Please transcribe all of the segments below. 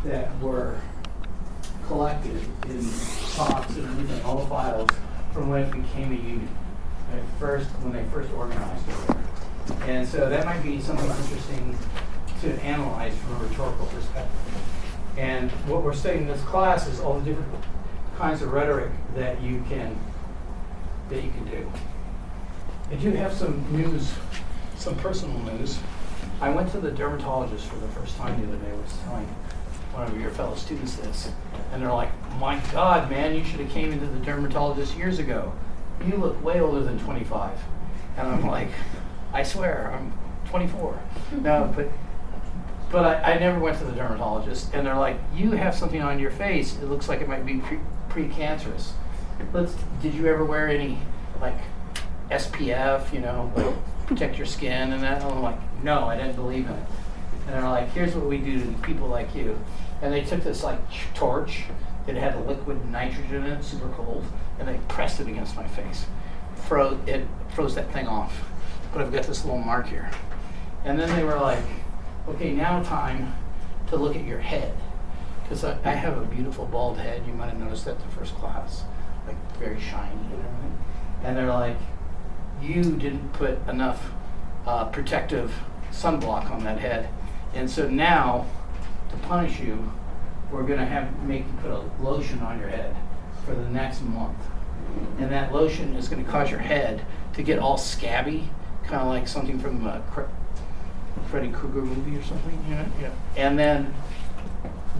that were collected in talks and everything, all the files from when it became a union, when they first organized it. And so that might be something interesting to analyze from a rhetorical perspective. And what we're studying in this class is all the different kinds of rhetoric that you can do. I do have some news, some personal news. I went to the dermatologist for the first time the other day. I was telling one of your fellow students this, and they're like, "My God, man, you should have came into the dermatologist years ago. You look way older than 25." And I'm like, "I swear, I'm 24." No, but I never went to the dermatologist, and they're like, "You have something on your face. It looks like it might be precancerous. Did you ever wear any like SPF, like protect your skin and that?" And I'm like, "No, I didn't believe in it." And they're like, "Here's what we do to people like you." And they took this like torch that had a liquid nitrogen in it, super cold, and they pressed it against my face. It froze that thing off. But I've got this little mark here. And then they were like, "Okay, now time to look at your head." Because I have a beautiful bald head. You might have noticed that the first class, like very shiny and everything. And they're like, "You didn't put enough protective sunblock on that head. And so now, to punish you, we're going to make you put a lotion on your head for the next month. And that lotion is going to cause your head to get all scabby, kind of like something from a Freddy Krueger movie or something, Yeah. And then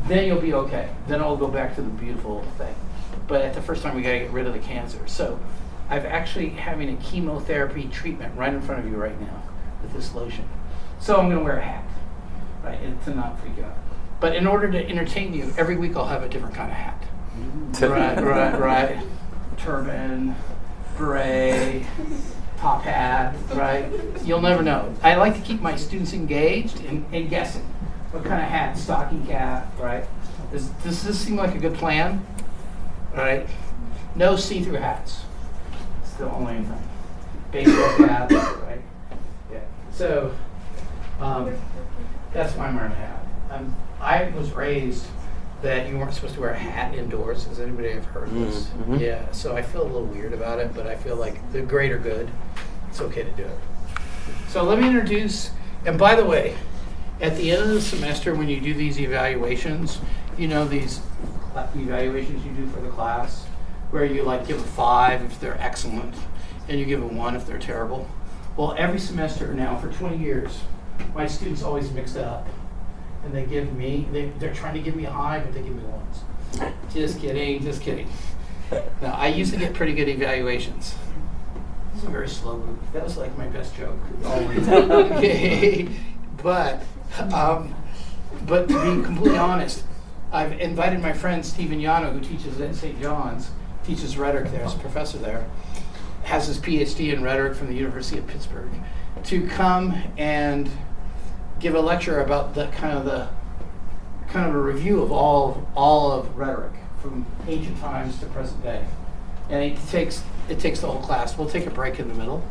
you'll be okay. Then I'll go back to the beautiful thing. But at the first time, we got to get rid of the cancer. So I'm actually having a chemotherapy treatment right in front of you right now with this lotion. So I'm going to wear a hat, right, to not freak out. But in order to entertain you, every week I'll have a different kind of hat. Right. Turban, beret, top hat, right? You'll never know. I like to keep my students engaged in guessing. What kind of hat? Stocking cap, right? Does this seem like a good plan? Right? No see-through hats. It's the only thing. Baseball cap, right? Yeah. So that's why I'm wearing a hat. I was raised that you weren't supposed to wear a hat indoors. Has anybody ever heard this? Mm-hmm. Yeah. So I feel a little weird about it, but I feel like the greater good, it's okay to do it. So let me introduce, and by the way, at the end of the semester when you do these evaluations, these evaluations you do for the class, where you like give a 5 if they're excellent, and you give a 1 if they're terrible. Well, every semester now for 20 years, my students always mix it up. And they give me, they're trying to give me a high, but they give me 1s. Just kidding. Now, I used to get pretty good evaluations. This is a very slow group. That was like my best joke. Okay. But to be completely honest, I've invited my friend Stephen Yano, who teaches at St. John's, teaches rhetoric there, is a professor there, has his Ph.D. in rhetoric from the University of Pittsburgh, to come and give a lecture about the kind of a review of all of rhetoric from ancient times to present day, and it takes the whole class. We'll take a break in the middle,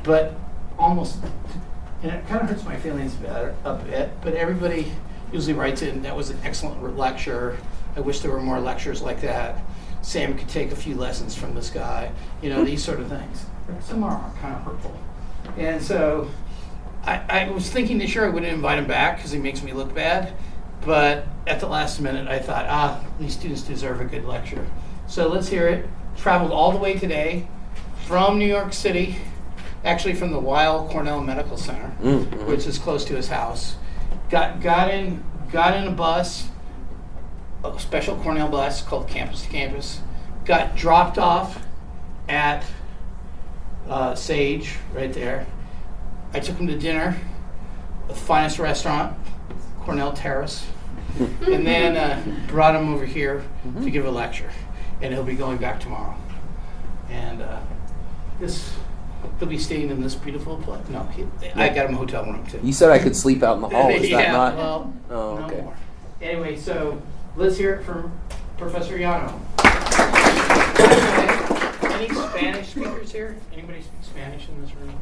but and it kind of hurts my feelings a bit. But everybody usually writes in, "That was an excellent lecture. I wish there were more lectures like that. Sam could take a few lessons from this guy." These sort of things. Some are kind of hurtful, and so. I was thinking this year I wouldn't invite him back because he makes me look bad, but at the last minute I thought, these students deserve a good lecture. So let's hear it. Traveled all the way today from New York City, actually from the Weill Cornell Medical Center, which is close to his house. Got in a bus, a special Cornell bus called Campus to Campus. Got dropped off at Sage right there. I took him to dinner, the finest restaurant, Cornell Terrace, and then brought him over here to give a lecture. And he'll be going back tomorrow. And he'll be staying in this beautiful place. No, I got him a hotel room too. You said I could sleep out in the hall. Is that not? Well, no okay. More. Anyway, so let's hear it from Professor Yano. Any Spanish speakers here? Anybody speak Spanish in this room?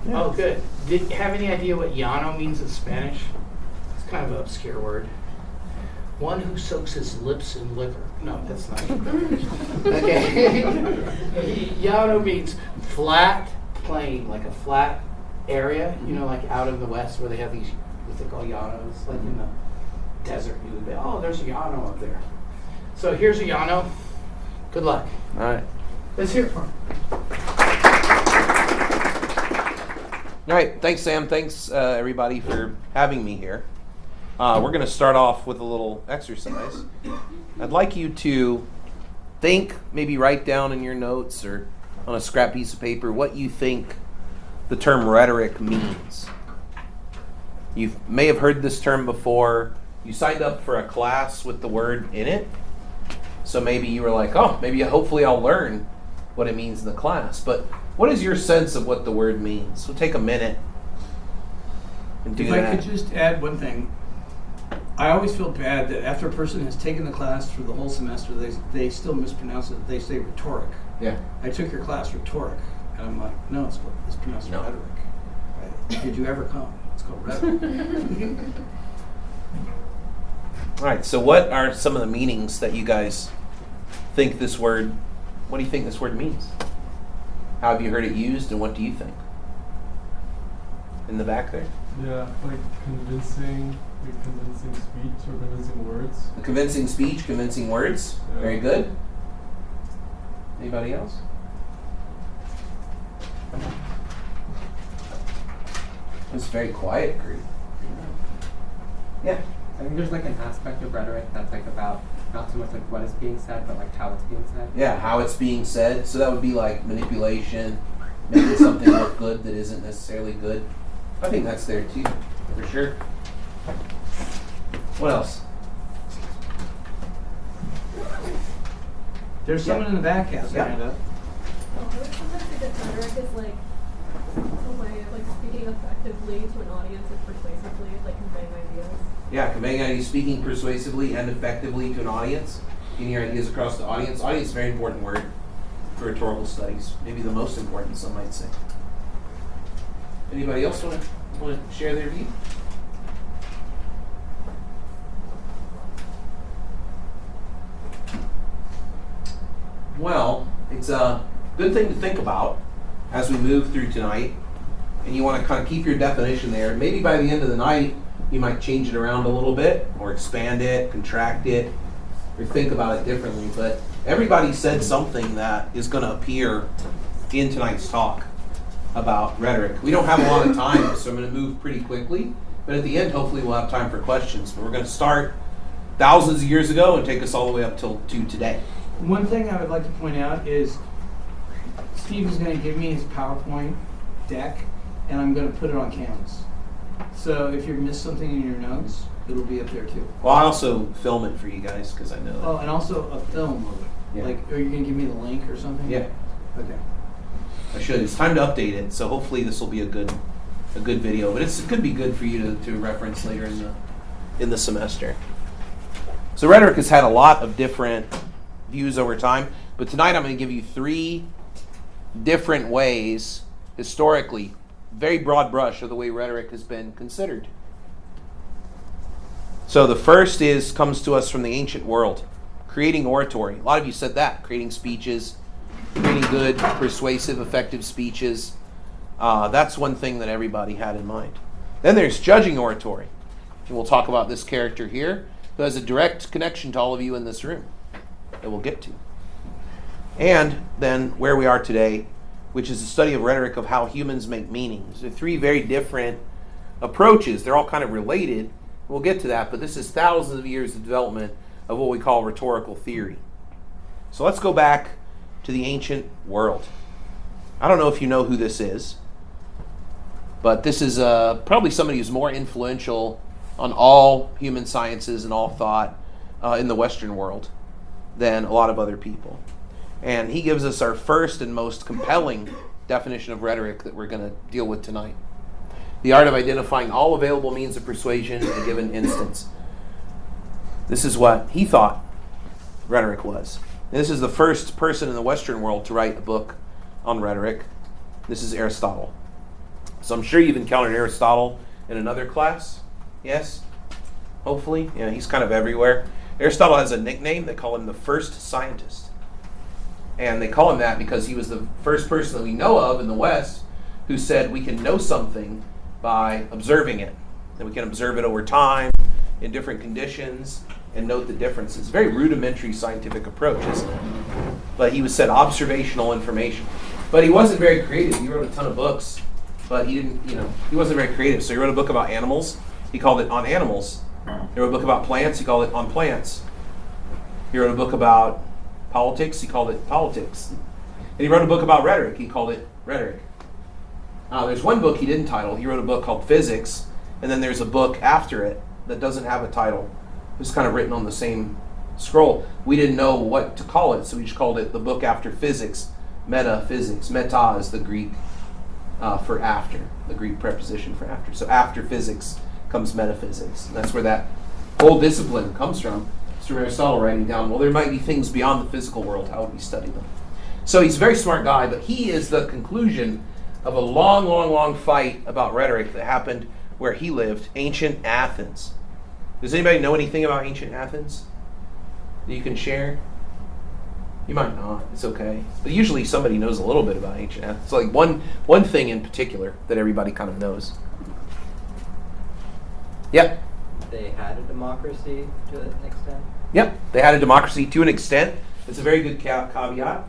Yes. Oh, good. Did you have any idea what Yano means in Spanish? It's kind of an obscure word. One who soaks his lips in liquor. No, that's not it. Okay. Llano means flat plain, like a flat area, like out in the West where they have these, what they call llanos, like in the desert. You would be, oh, there's a llano up there. So here's a llano. Good luck. All right. Let's hear it for him. All right. Thanks, Sam. Thanks, everybody, for having me here. We're going to start off with a little exercise. I'd like you to think, maybe write down in your notes or on a scrap piece of paper what you think the term rhetoric means. You may have heard this term before. You signed up for a class with the word in it. So maybe you were like, oh, hopefully I'll learn what it means in the class. But what is your sense of what the word means? So take a minute and do that. If I could just add one thing. I always feel bad that after a person has taken the class for the whole semester, they still mispronounce it. They say rhetoric. Yeah. I took your class, rhetoric. And I'm like, no, it's pronounced rhetoric. Right? Did you ever come? It's called rhetoric. All right, so what are some of the meanings that you guys think what do you think this word means? How have you heard it used, and what do you think? In the back there? Yeah, like convincing speech or convincing words. A convincing speech, convincing words. Yeah. Very good. Anybody else? It's very quiet group. Yeah. I think there's like an aspect of rhetoric that's like about not so much like what is being said, but like how it's being said. Yeah, how it's being said. So that would be like manipulation, making something look good that isn't necessarily good. I think that's there too, for sure. What else? There's someone in the back has their hand up. I would sometimes think that rhetoric is like a way of like speaking effectively to an audience and persuasively, like conveying ideas. Yeah, conveying ideas, speaking persuasively and effectively to an audience, getting your ideas across the audience. Audience is a very important word for rhetorical studies. Maybe the most important, some might say. Anybody else want to share their view? Well, it's a good thing to think about as we move through tonight. And you want to kind of keep your definition there. Maybe by the end of the night, you might change it around a little bit, or expand it, contract it, or think about it differently. But everybody said something that is going to appear in tonight's talk about rhetoric. We don't have a lot of time, so I'm going to move pretty quickly. But at the end, hopefully we'll have time for questions. But we're going to start thousands of years ago and take us all the way up to today. One thing I would like to point out is Steve is going to give me his PowerPoint deck, and I'm going to put it on Canvas. So if you miss something in your notes, it'll be up there too. Well, I also film it for you guys because I know that. Oh, and also a film of it. Yeah. Like, are you going to give me the link or something? Yeah, Okay. I should. It's time to update it, so hopefully this will be a good video. But it could be good for you to reference later in the semester. So rhetoric has had a lot of different views over time, but tonight I'm going to give you 3 different ways, historically, very broad brush of the way rhetoric has been considered. So the first comes to us from the ancient world, creating oratory. A lot of you said that, creating speeches, creating good, persuasive, effective speeches. That's one thing that everybody had in mind. Then there's judging oratory. And we'll talk about this character here, who has a direct connection to all of you in this room that we'll get to. And then where we are today, which is the study of rhetoric of how humans make meanings. They're 3 very different approaches. They're all kind of related. We'll get to that, but this is thousands of years of development of what we call rhetorical theory. So let's go back to the ancient world. I don't know if you know who this is, but this is probably somebody who's more influential on all human sciences and all thought in the Western world than a lot of other people. And he gives us our first and most compelling definition of rhetoric that we're going to deal with tonight. The art of identifying all available means of persuasion in a given instance. This is what he thought rhetoric was. And this is the first person in the Western world to write a book on rhetoric. This is Aristotle. So I'm sure you've encountered Aristotle in another class. Yes? Hopefully. Yeah, he's kind of everywhere. Aristotle has a nickname. They call him the first scientist. And they call him that because he was the first person that we know of in the West who said we can know something by observing it. And we can observe it over time in different conditions and note the differences. Very rudimentary scientific approach, isn't it? But he was said observational information. But he wasn't very creative. He wrote a ton of books, but he didn't, he wasn't very creative. So he wrote a book about animals. He called it On Animals. He wrote a book about plants. He called it On Plants. He wrote a book about politics. He called it Politics. And he wrote a book about rhetoric. He called it Rhetoric. There's one book he didn't title. He wrote a book called Physics, and then there's a book after it that doesn't have a title. It was kind of written on the same scroll. We didn't know what to call it, so we just called it the book after physics, metaphysics. Meta is the Greek for after, the Greek preposition for after. So after physics comes metaphysics. And that's where that whole discipline comes from. It's from Aristotle writing down, well, there might be things beyond the physical world. How would we study them? So he's a very smart guy, but he is the conclusion of a long, long, long fight about rhetoric that happened where he lived, ancient Athens. Does anybody know anything about ancient Athens that you can share? You might not. It's okay. But usually somebody knows a little bit about ancient Athens. It's like one thing in particular that everybody kind of knows. Yep. They had a democracy to an extent? Yep. They had a democracy to an extent. It's a very good caveat.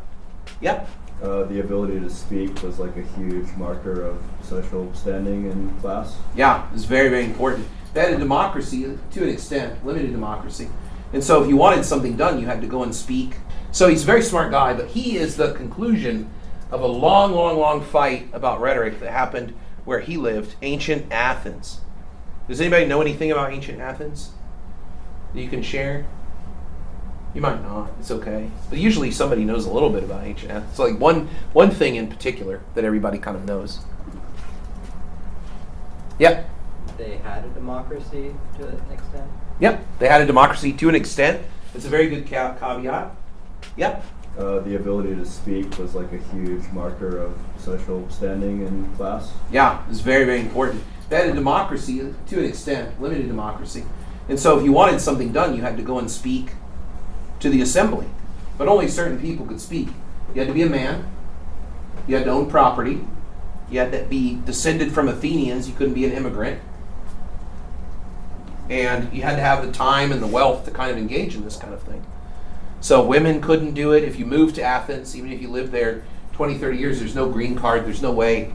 Yep. The ability to speak was like a huge marker of social standing in class. Yeah, it's very, very important. They had a democracy to an extent, limited democracy. And so if you wanted something done, you had to go and speak. So he's a very smart guy, but he is the conclusion of a long, long, long fight about rhetoric that happened where he lived, ancient Athens. Does anybody know anything about ancient Athens that you can share? You might not. It's okay. But usually somebody knows a little bit about ancient Athens. It's like one thing in particular that everybody kind of knows. Yep. They had a democracy to an extent? Yep. They had a democracy to an extent. It's a very good caveat. Yep. The ability to speak was like a huge marker of social standing in class. Yeah, it's very, very important. They had a democracy to an extent, limited democracy. And so if you wanted something done, you had to go and speak to the assembly. But only certain people could speak. You had to be a man. You had to own property. You had to be descended from Athenians. You couldn't be an immigrant. And you had to have the time and the wealth to kind of engage in this kind of thing. So women couldn't do it. If you moved to Athens, even if you lived there 20, 30 years, there's no green card. There's no way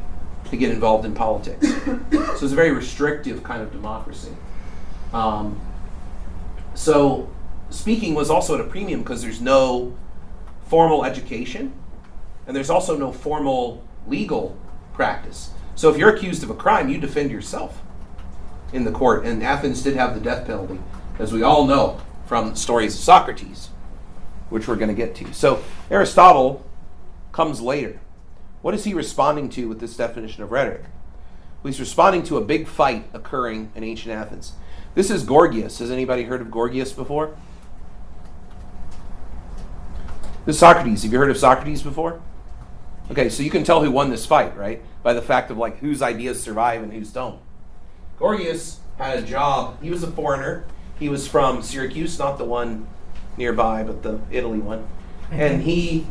to get involved in politics. So it's a very restrictive kind of democracy. So speaking was also at a premium because there's no formal education and there's also no formal legal practice. So if you're accused of a crime, you defend yourself in the court. And Athens did have the death penalty, as we all know from the stories of Socrates, which we're going to get to. So Aristotle comes later. What is he responding to with this definition of rhetoric? Well, he's responding to a big fight occurring in ancient Athens. This is Gorgias. Has anybody heard of Gorgias before? This is Socrates. Have you heard of Socrates before? Okay, so you can tell who won this fight, right? By the fact of like whose ideas survive and whose don't. Gorgias had a job. He was a foreigner. He was from Syracuse, not the one nearby, but the Italy one. And he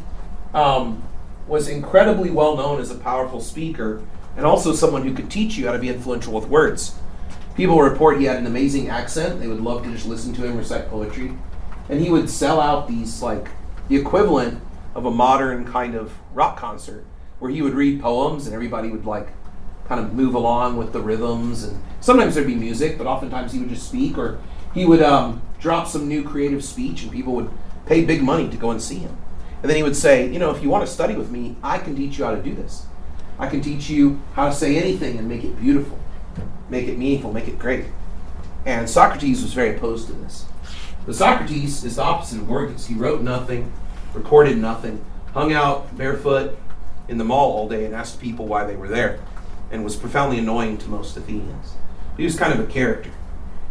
was incredibly well known as a powerful speaker and also someone who could teach you how to be influential with words. People report he had an amazing accent. They would love to just listen to him recite poetry. And he would sell out these, like, the equivalent of a modern kind of rock concert where he would read poems and everybody would, like, kind of move along with the rhythms. And sometimes there'd be music, but oftentimes he would just speak, or he would drop some new creative speech and people would pay big money to go and see him. And then he would say, you know, if you want to study with me, I can teach you how to do this. I can teach you how to say anything and make it beautiful, make it meaningful, make it great. And Socrates was very opposed to this. But Socrates is the opposite of Gorgias. He wrote nothing, recorded nothing, hung out barefoot in the mall all day and asked people why they were there, and was profoundly annoying to most Athenians. He was kind of a character.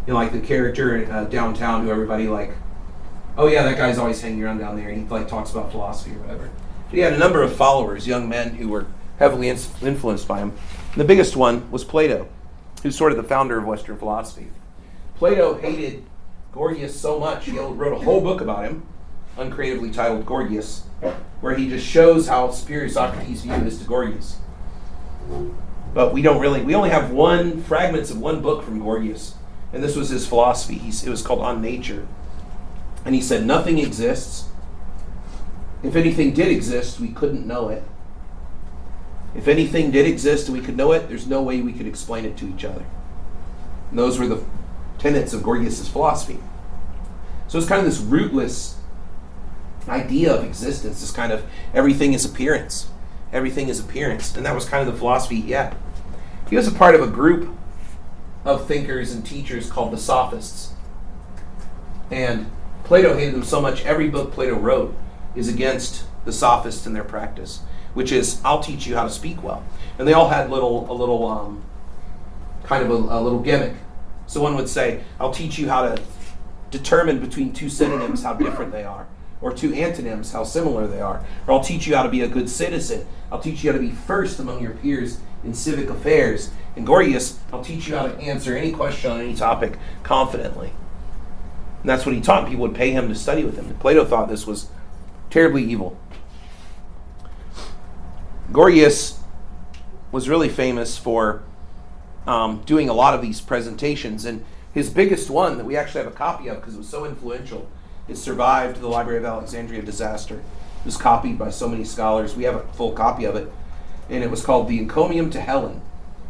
You know, like the character downtown who everybody like, oh yeah, that guy's always hanging around down there. He like talks about philosophy or whatever. But he had a number of followers, young men who were heavily influenced by him. And the biggest one was Plato, who's sort of the founder of Western philosophy. Plato hated Gorgias so much, he wrote a whole book about him, uncreatively titled Gorgias, where he just shows how superior Socrates' view is to Gorgias. But we only have fragments of one book from Gorgias, and this was his philosophy. It was called On Nature. And he said, nothing exists. If anything did exist, we couldn't know it. If anything did exist and we could know it, there's no way we could explain it to each other. And those were the tenets of Gorgias' philosophy. So it's kind of this rootless idea of existence, this kind of everything is appearance. Everything is appearance. And that was kind of the philosophy he had. He was a part of a group of thinkers and teachers called the Sophists. And Plato hated them so much, every book Plato wrote is against the Sophists and their practice, which is, I'll teach you how to speak well. And they all had a little gimmick. So one would say, I'll teach you how to determine between two synonyms how different they are, or two antonyms how similar they are. Or I'll teach you how to be a good citizen. I'll teach you how to be first among your peers in civic affairs. In Gorgias, I'll teach you how to answer any question on any topic confidently. And that's what he taught. People would pay him to study with him. And Plato thought this was terribly evil. Gorgias was really famous for doing a lot of these presentations, and his biggest one that we actually have a copy of because it was so influential, it survived the Library of Alexandria disaster. It was copied by so many scholars. We have a full copy of it, and it was called The Encomium to Helen.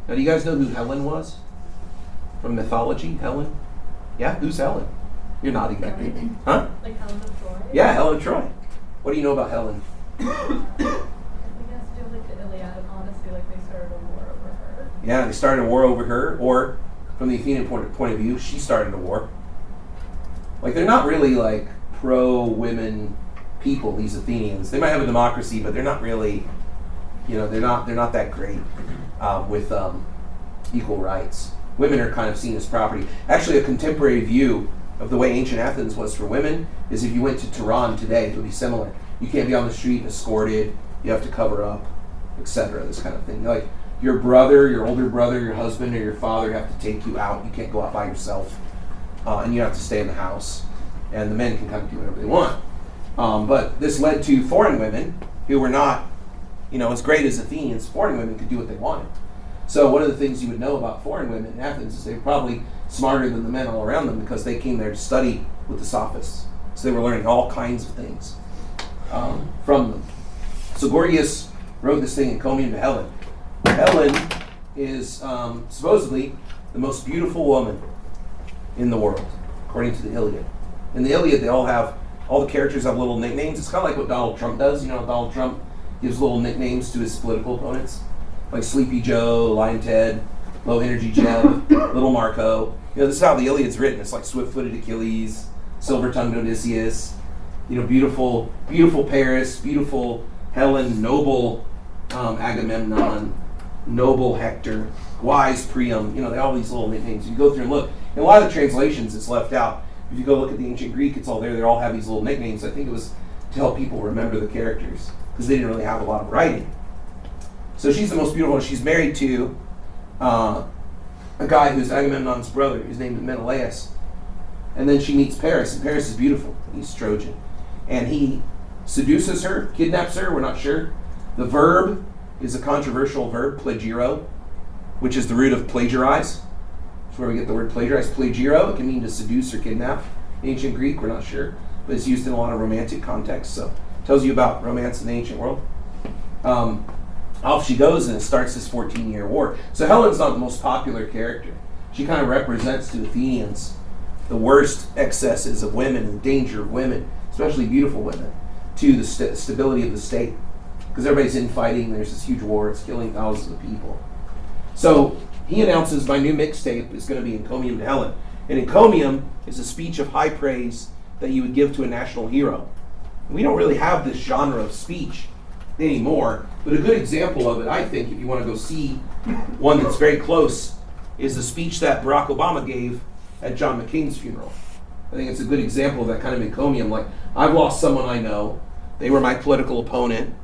Now, do you guys know who Helen was? From mythology, Helen? Yeah, who's Helen? You're nodding back. Huh? Like Helen of Troy? Yeah, Helen of Troy. What do you know about Helen? I think it has to do with the Iliad and Odyssey, like they started a war over her. Yeah, they started a war over her, or from the Athenian point of view, she started a war. Like, they're not really like pro-women people, these Athenians. They might have a democracy, but they're not really, they're not that great with equal rights. Women are kind of seen as property. Actually, a contemporary view of the way ancient Athens was for women is if you went to Tehran today, it would be similar. You can't be on the street escorted, you have to cover up, etc., this kind of thing. Like, your brother, your older brother, your husband, or your father have to take you out. You can't go out by yourself. And you have to stay in the house. And the men can kind of do whatever they want. But this led to foreign women who were not, as great as Athenians. Foreign women could do what they wanted. So one of the things you would know about foreign women in Athens is they were probably smarter than the men all around them because they came there to study with the Sophists. So they were learning all kinds of things from them. So Gorgias wrote this thing, Encomium to Helen. Helen is supposedly the most beautiful woman in the world, according to the Iliad. In the Iliad, all the characters have little nicknames. It's kind of like what Donald Trump does. Donald Trump gives little nicknames to his political opponents, like Sleepy Joe, Lion Ted, Low Energy Jeb, Little Marco. This is how the Iliad's written. It's like swift-footed Achilles, silver-tongued Odysseus, beautiful Paris, beautiful Helen, noble Agamemnon, noble Hector, wise Priam. They all these little nicknames. You go through and look. In a lot of the translations, it's left out. If you go look at the ancient Greek, it's all there. They all have these little nicknames. I think it was to help people remember the characters because they didn't really have a lot of writing. So she's the most beautiful. She's married to a guy who's Agamemnon's brother. His name is Menelaus. And then she meets Paris, and Paris is beautiful. He's Trojan. And he seduces her, kidnaps her, we're not sure. The verb is a controversial verb, plagiro, which is the root of plagiarize. That's where we get the word plagiarize. Plagiro, it can mean to seduce or kidnap. Ancient Greek, we're not sure, but it's used in a lot of romantic contexts, so it tells you about romance in the ancient world. Off she goes, and it starts this 14-year war. So Helen's not the most popular character. She kind of represents to Athenians the worst excesses of women and the danger of women, especially beautiful women, to the stability of the state. Because everybody's infighting, there's this huge war, it's killing thousands of people. So he announces my new mixtape is going to be Encomium to Helen. And Encomium is a speech of high praise that you would give to a national hero. We don't really have this genre of speech anymore, but a good example of it, I think, if you want to go see one that's very close, is the speech that Barack Obama gave at John McCain's funeral. I think it's a good example of that kind of encomium. Like, I've lost someone I know. They were my political opponent.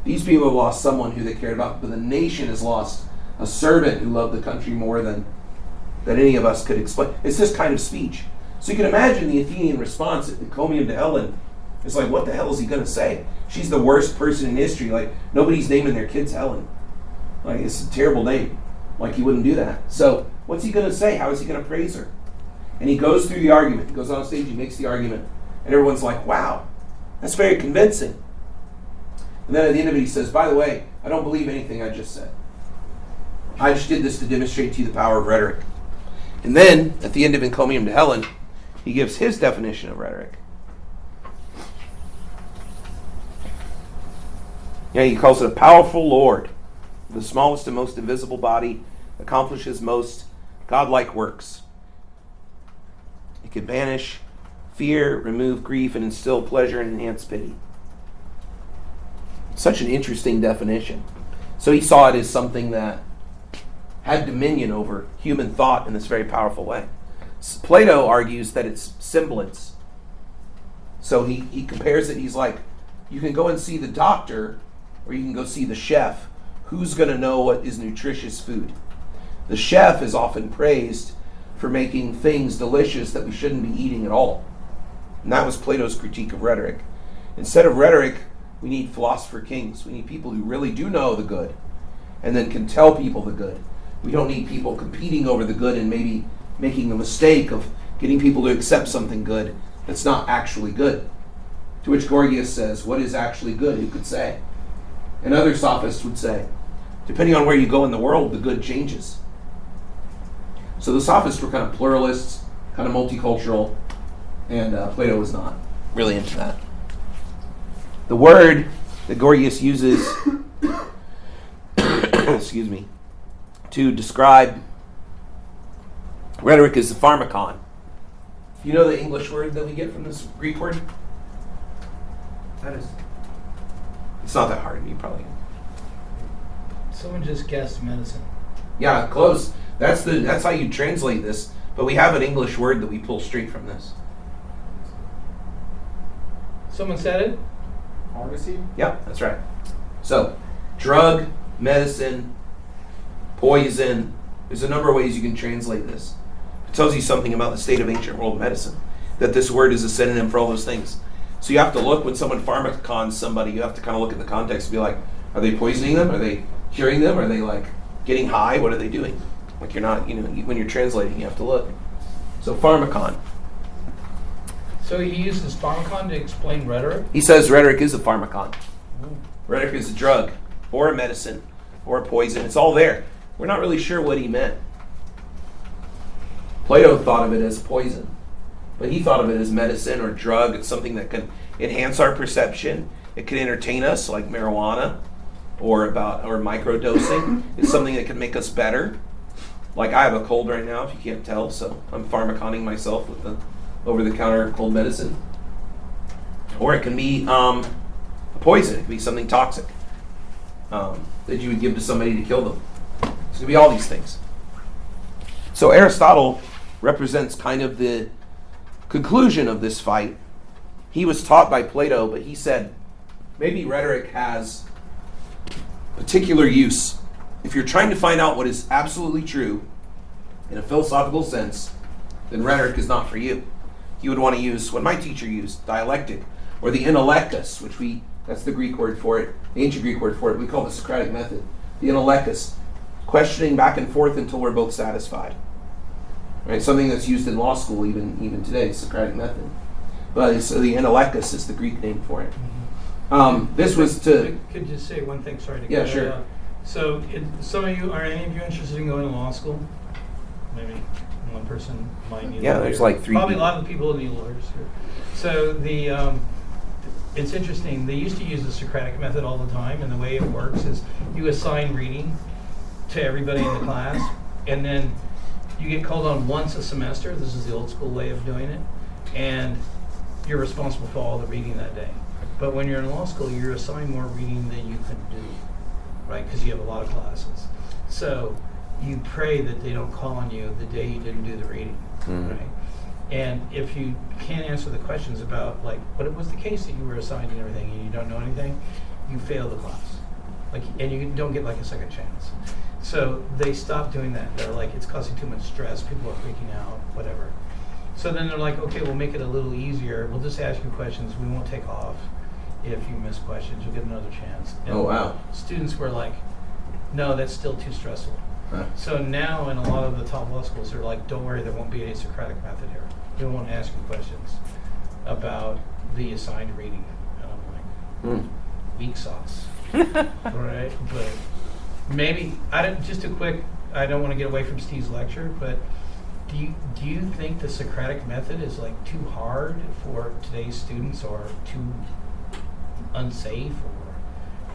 These people have lost someone who they cared about, but the nation has lost a servant who loved the country more than any of us could explain. It's this kind of speech. So you can imagine the Athenian response at encomium to Helen. It's like, what the hell is he going to say? She's the worst person in history. Like, nobody's naming their kids Helen. Like, it's a terrible name. Like, he wouldn't do that. So what's he going to say? How is he going to praise her? And he goes through the argument. He goes on stage, he makes the argument. And everyone's like, wow, that's very convincing. And then at the end of it, he says, by the way, I don't believe anything I just said. I just did this to demonstrate to you the power of rhetoric. And then, at the end of encomium to Helen, he gives his definition of rhetoric. Yeah, he calls it a powerful lord. The smallest and most invisible body accomplishes most godlike works. It can banish fear, remove grief, and instill pleasure and enhance pity. Such an interesting definition. So he saw it as something that had dominion over human thought in this very powerful way. Plato argues that it's semblance. So he compares it, he's like, you can go and see the doctor, or you can go see the chef. Who's going to know what is nutritious food? The chef is often praised for making things delicious that we shouldn't be eating at all. And that was Plato's critique of rhetoric. Instead of rhetoric, we need philosopher kings. We need people who really do know the good and then can tell people the good. We don't need people competing over the good and maybe making the mistake of getting people to accept something good that's not actually good. To which Gorgias says, what is actually good? Who could say? And other sophists would say, depending on where you go in the world, the good changes. So the sophists were kind of pluralists, kind of multicultural, and Plato was not really into that. The word that Gorgias uses excuse me, to describe rhetoric is the pharmakon. You know the English word that we get from this Greek word? That is, It's not that hard. You probably... Someone just guessed medicine. Yeah, close. That's how you translate this. But we have an English word that we pull straight from this. Someone said it? Pharmacy? Yep, that's right. So, drug, medicine, poison. There's a number of ways you can translate this. It tells you something about the state of ancient world medicine, that this word is a synonym for all those things. So you have to look when someone pharmacons somebody, you have to kind of look at the context and be like, are they poisoning them? Are they curing them? Are they like getting high? What are they doing? Like you're not, when you're translating, you have to look. So pharmakon. So he uses pharmakon to explain rhetoric? He says rhetoric is a pharmakon. Rhetoric is a drug, or a medicine, or a poison. It's all there. We're not really sure what he meant. Plato thought of it as poison, but he thought of it as medicine or drug. It's something that can enhance our perception. It can entertain us, like marijuana, or microdosing. It's something that can make us better. Like I have a cold right now, if you can't tell, so I'm pharmaconing myself with the over-the-counter cold medicine. Or it can be a poison. It can be something toxic that you would give to somebody to kill them. It's going to be all these things. So Aristotle represents kind of the conclusion of this fight. He was taught by Plato, but he said maybe rhetoric has particular use. If you're trying to find out what is absolutely true in a philosophical sense, then rhetoric is not for you. You would want to use what my teacher used, dialectic, or the intellectus, that's the Greek word for it, the ancient Greek word for it. We call it the Socratic method. The intellectus, questioning back and forth until we're both satisfied. Right? Something that's used in law school even today, Socratic method. But so the intellectus is the Greek name for it. This was to... Could you say one thing? Sorry to Yeah, cut sure. out. So, are any of you interested in going to law school? Maybe one person might need. Yeah, there's like 3 Probably people. a lot of people need lawyers here. So it's interesting. They used to use the Socratic method all the time, and the way it works is you assign reading to everybody in the class, and then you get called on once a semester. This is the old school way of doing it, and you're responsible for all the reading that day. But when you're in law school, you're assigned more reading than you can do, right? Because you have a lot of classes. So you pray that they don't call on you the day you didn't do the reading, right? And if you can't answer the questions about, like, what was the case that you were assigned and everything, and you don't know anything, you fail the class. And you don't get, like, a second chance. So they stopped doing that. They're like, it's causing too much stress. People are freaking out, whatever. So then they're like, okay, we'll make it a little easier. We'll just ask you questions. We won't take off if you miss questions. You'll get another chance. And Oh, wow. students were like, no, that's still too stressful. Huh. So now in a lot of the top law schools, they're like, don't worry, there won't be any Socratic method here. We won't ask you questions about the assigned reading. And I'm like, weak sauce. Right? But maybe, just a quick, I don't want to get away from Steve's lecture, but do you think the Socratic method is like too hard for today's students or too unsafe? Or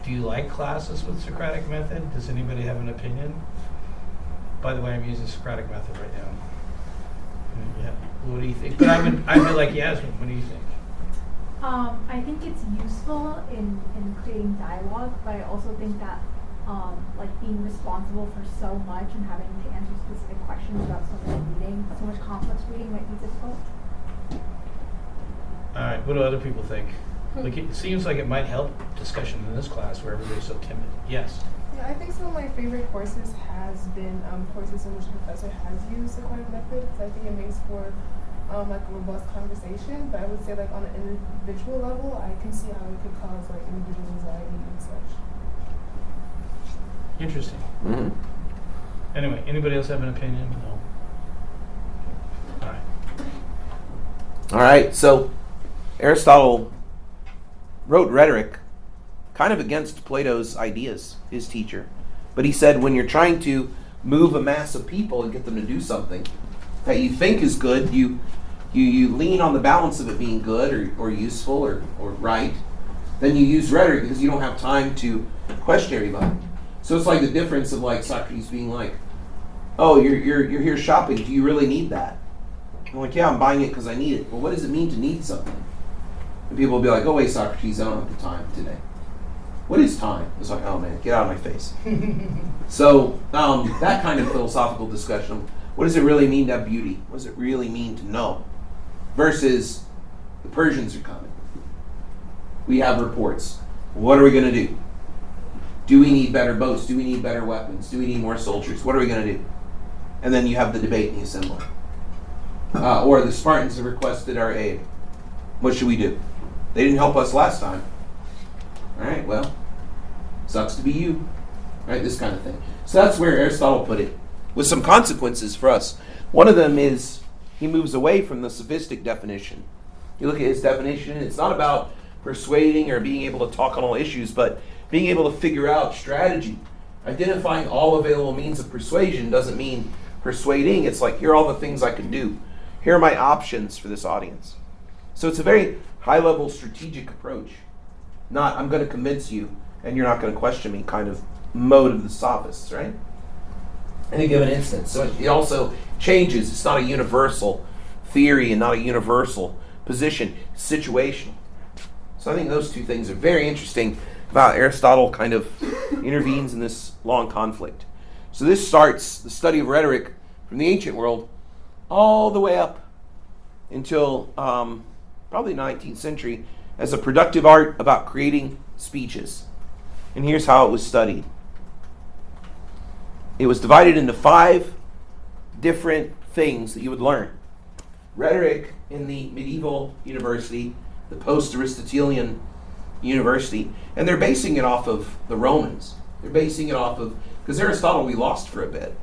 do you like classes with Socratic method? Does anybody have an opinion? By the way, I'm using Socratic method right now. Yeah. What do you think? But I'd be like Yasmin. What do you think? I think it's useful in creating dialogue, but I also think that like being responsible for so much and having to answer specific questions about so much reading, so much complex reading might be difficult. All right. What do other people think? Like, it seems like it might help discussion in this class where everybody's so timid. Yes. Yeah, I think some of my favorite courses has been courses in which the professor has used the Cornell method, because I think it makes for like a robust conversation. But I would say like on an individual level, I can see how it could cause like individual anxiety and such. Interesting. Mm-hmm. Anyway, anybody else have an opinion? No. All right. All right, so Aristotle wrote Rhetoric kind of against Plato's ideas, his teacher. But he said when you're trying to move a mass of people and get them to do something that you think is good, you lean on the balance of it being good or useful or right, then you use rhetoric because you don't have time to question everybody. So it's like the difference of like Socrates being like, oh, you're here shopping, do you really need that? I'm like, yeah, I'm buying it because I need it. Well, what does it mean to need something? And people will be like, oh wait, Socrates, I don't have the time today. What is time? It's like, oh man, get out of my face. So that kind of philosophical discussion, what does it really mean to have beauty? What does it really mean to know? Versus the Persians are coming. We have reports. What are we going to do? Do we need better boats? Do we need better weapons? Do we need more soldiers? What are we going to do? And then you have the debate in the assembly. Or the Spartans have requested our aid. What should we do? They didn't help us last time. All right, well, sucks to be you. Right, this kind of thing. So that's where Aristotle put it, with some consequences for us. One of them is he moves away from the sophistic definition. You look at his definition, it's not about persuading or being able to talk on all issues, but being able to figure out strategy. Identifying all available means of persuasion doesn't mean persuading. It's like, here are all the things I can do. Here are my options for this audience. So it's a very high-level strategic approach. Not, I'm going to convince you and you're not going to question me kind of mode of the sophists, right? In a given instance. So it also changes. It's not a universal theory and not a universal position. It's situational. So I think those two things are very interesting about Aristotle kind of intervenes in this long conflict. So this starts the study of rhetoric from the ancient world all the way up until probably the 19th century as a productive art about creating speeches. And here's how it was studied. It was divided into 5 different things that you would learn. Rhetoric in the medieval university, the post-Aristotelian university, and they're basing it off of the Romans. They're basing it off of, because Aristotle we lost for a bit.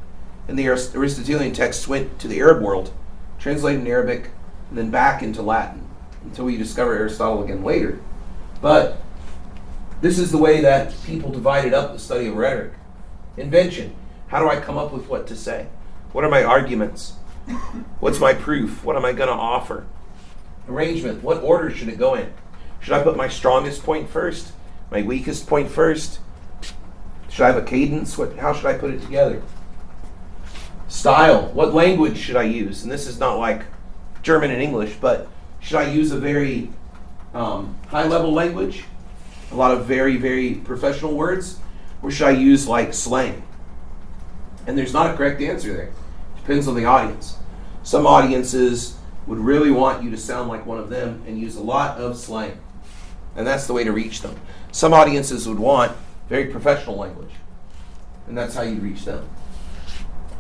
And the Aristotelian texts went to the Arab world, translated in Arabic, and then back into Latin, until we discover Aristotle again later. But this is the way that people divided up the study of rhetoric. Invention. How do I come up with what to say? What are my arguments? What's my proof? What am I going to offer? Arrangement. What order should it go in? Should I put my strongest point first? My weakest point first? Should I have a cadence? How should I put it together? Style. What language should I use? And this is not like German and English, but should I use a very high-level language? A lot of very, very professional words? Or should I use like slang? And there's not a correct answer there. Depends on the audience. Some audiences would really want you to sound like one of them and use a lot of slang. And that's the way to reach them. Some audiences would want very professional language. And that's how you reach them.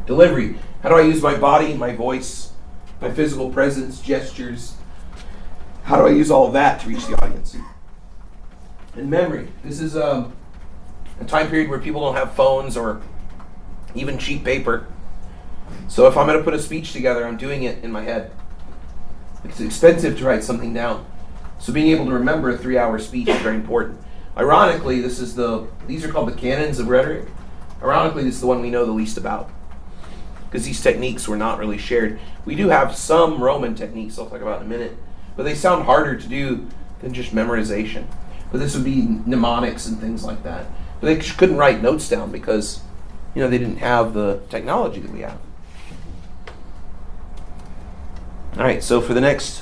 Delivery. How do I use my body, my voice, my physical presence, gestures. How do I use all of that to reach the audience? And memory. This is a time period where people don't have phones or even cheap paper. So if I'm going to put a speech together, I'm doing it in my head. It's expensive to write something down. So being able to remember a 3-hour speech is very important. Ironically, these are called the canons of rhetoric. Ironically, this is the one we know the least about, because these techniques were not really shared. We do have some Roman techniques I'll talk about in a minute, but they sound harder to do than just memorization. But this would be mnemonics and things like that. But they couldn't write notes down because, they didn't have the technology that we have. All right, so for the next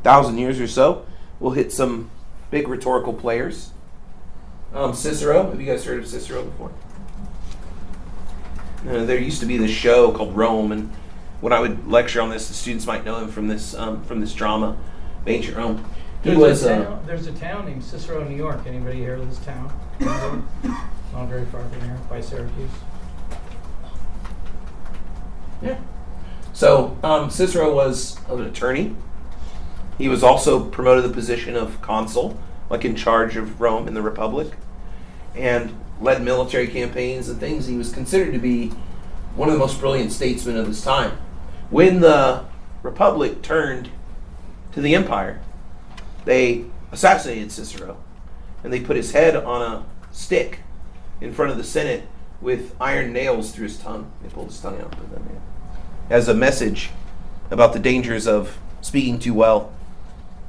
1,000 years or so, we'll hit some big rhetorical players. Cicero. Have you guys heard of Cicero before? There used to be this show called Rome, and when I would lecture on this, the students might know him from this drama, Ancient Rome. There's a town named Cicero, New York. Anybody hear of this town? Not very far from here, by Syracuse. Yeah. So Cicero was an attorney. He was also promoted to the position of consul, like in charge of Rome in the Republic, and led military campaigns and things. He was considered to be one of the most brilliant statesmen of his time. When the Republic turned to the Empire, they assassinated Cicero, and they put his head on a stick in front of the Senate with iron nails through his tongue. They pulled his tongue out with them as a message about the dangers of speaking too well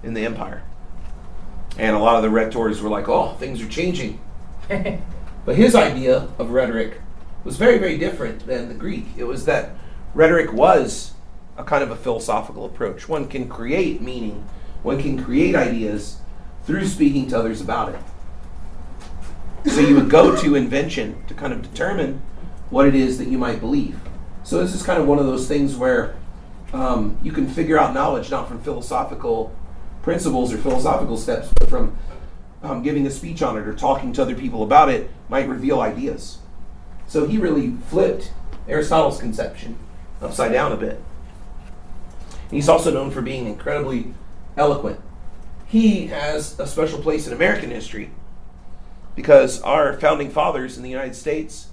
in the empire. And a lot of the rhetors were like, oh, things are changing. But his idea of rhetoric was very, very different than the Greek. It was that rhetoric was a kind of a philosophical approach. One can create meaning, one can create ideas through speaking to others about it. So you would go to invention to kind of determine what it is that you might believe. So this is kind of one of those things where you can figure out knowledge not from philosophical principles or philosophical steps, but from giving a speech on it or talking to other people about it might reveal ideas. So he really flipped Aristotle's conception upside down a bit. And he's also known for being incredibly eloquent. He has a special place in American history because our founding fathers in the United States,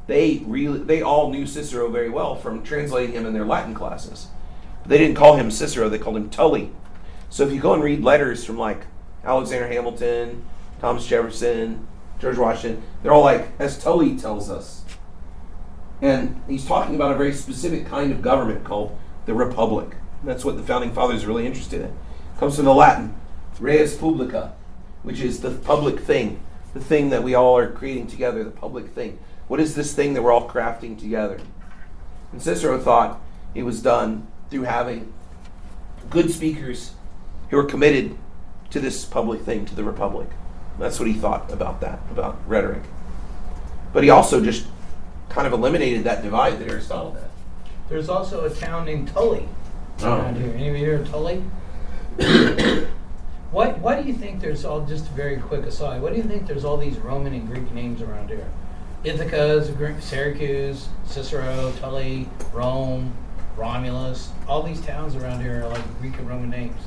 they all knew Cicero very well from translating him in their Latin classes. But they didn't call him Cicero, they called him Tully. So if you go and read letters from like Alexander Hamilton, Thomas Jefferson, George Washington, they're all like, as Tully tells us. And he's talking about a very specific kind of government called the Republic. And that's what the founding fathers are really interested in. It comes from the Latin, res publica, which is the public thing, the thing that we all are creating together, the public thing. What is this thing that we're all crafting together? And Cicero thought it was done through having good speakers who were committed to this public thing, to the Republic. That's what he thought about that, about rhetoric. But he also just kind of eliminated that divide that Aristotle had. There's also a town named Tully around here. Anybody hear of Tully? Why do you think there's all, just a very quick aside, why do you think there's all these Roman and Greek names around here? Ithaca, Syracuse, Cicero, Tully, Rome, Romulus, all these towns around here are like Greek and Roman names.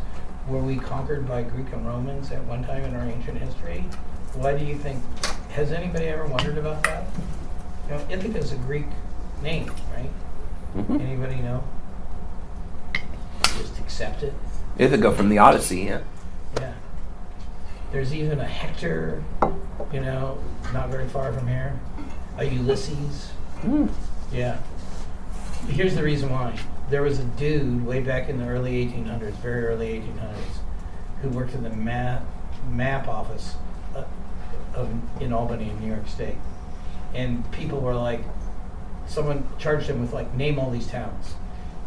Were we conquered by Greek and Romans at one time in our ancient history? Why do you think, has anybody ever wondered about that? Ithaca is a Greek name, right? Mm-hmm. Anybody know? Just accept it. Ithaca from the Odyssey, yeah. Yeah. There's even a Hector, not very far from here. A Ulysses. Mm. Yeah. Here's the reason why. There was a dude way back in the early 1800s, very early 1800s, who worked in the map office in Albany, in New York State. And people were like, someone charged him with name all these towns.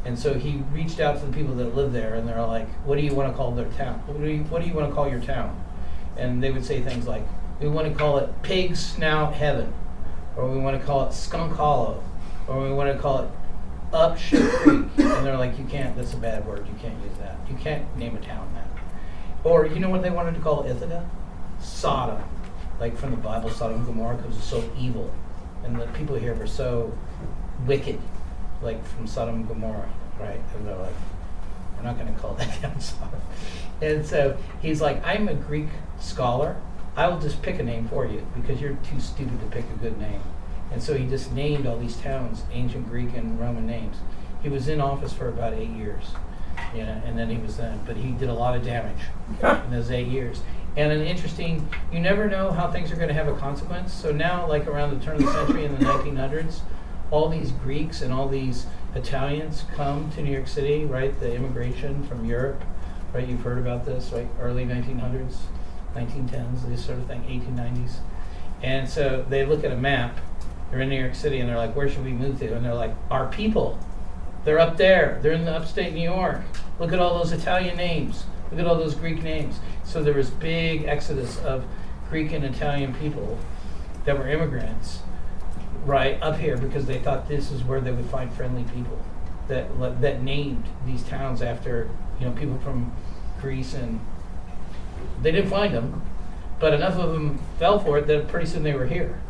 And so he reached out to the people that lived there, and they're like, what do you want to call their town? What do you want to call your town? And they would say things like, we want to call it Pig Snout Heaven, or we want to call it Skunk Hollow, or we want to call it Up Shit Creek. And they're like, you can't, that's a bad word, you can't use that. You can't name a town that. Or you know what they wanted to call Ithaca? Sodom. Like from the Bible, Sodom and Gomorrah, because it's so evil. And the people here were so wicked, like from Sodom and Gomorrah. right? And they're like, we're not going to call that down south. And so he's like, I'm a Greek scholar. I will just pick a name for you because you're too stupid to pick a good name. And so he just named all these towns, ancient Greek and Roman names. He was in office for about 8 years, you know, and then he was done. But he did a lot of damage in those 8 years. And an interesting, you never know how things are going to have a consequence. So now, like around the turn of the century in the 1900s, all these Greeks and all these Italians come to New York City, right? The immigration from Europe, right? You've heard about this, right? Early 1900s, 1910s, this sort of thing, 1890s. And so they look at a map, they're in New York City, and they're like, where should we move to? And they're like, our people. They're up there. They're in the upstate New York. Look at all those Italian names. Look at all those Greek names. So there was big exodus of Greek and Italian people that were immigrants right up here because they thought this is where they would find friendly people that named these towns after, you know, people from Greece, and they didn't find them, but enough of them fell for it that pretty soon they were here.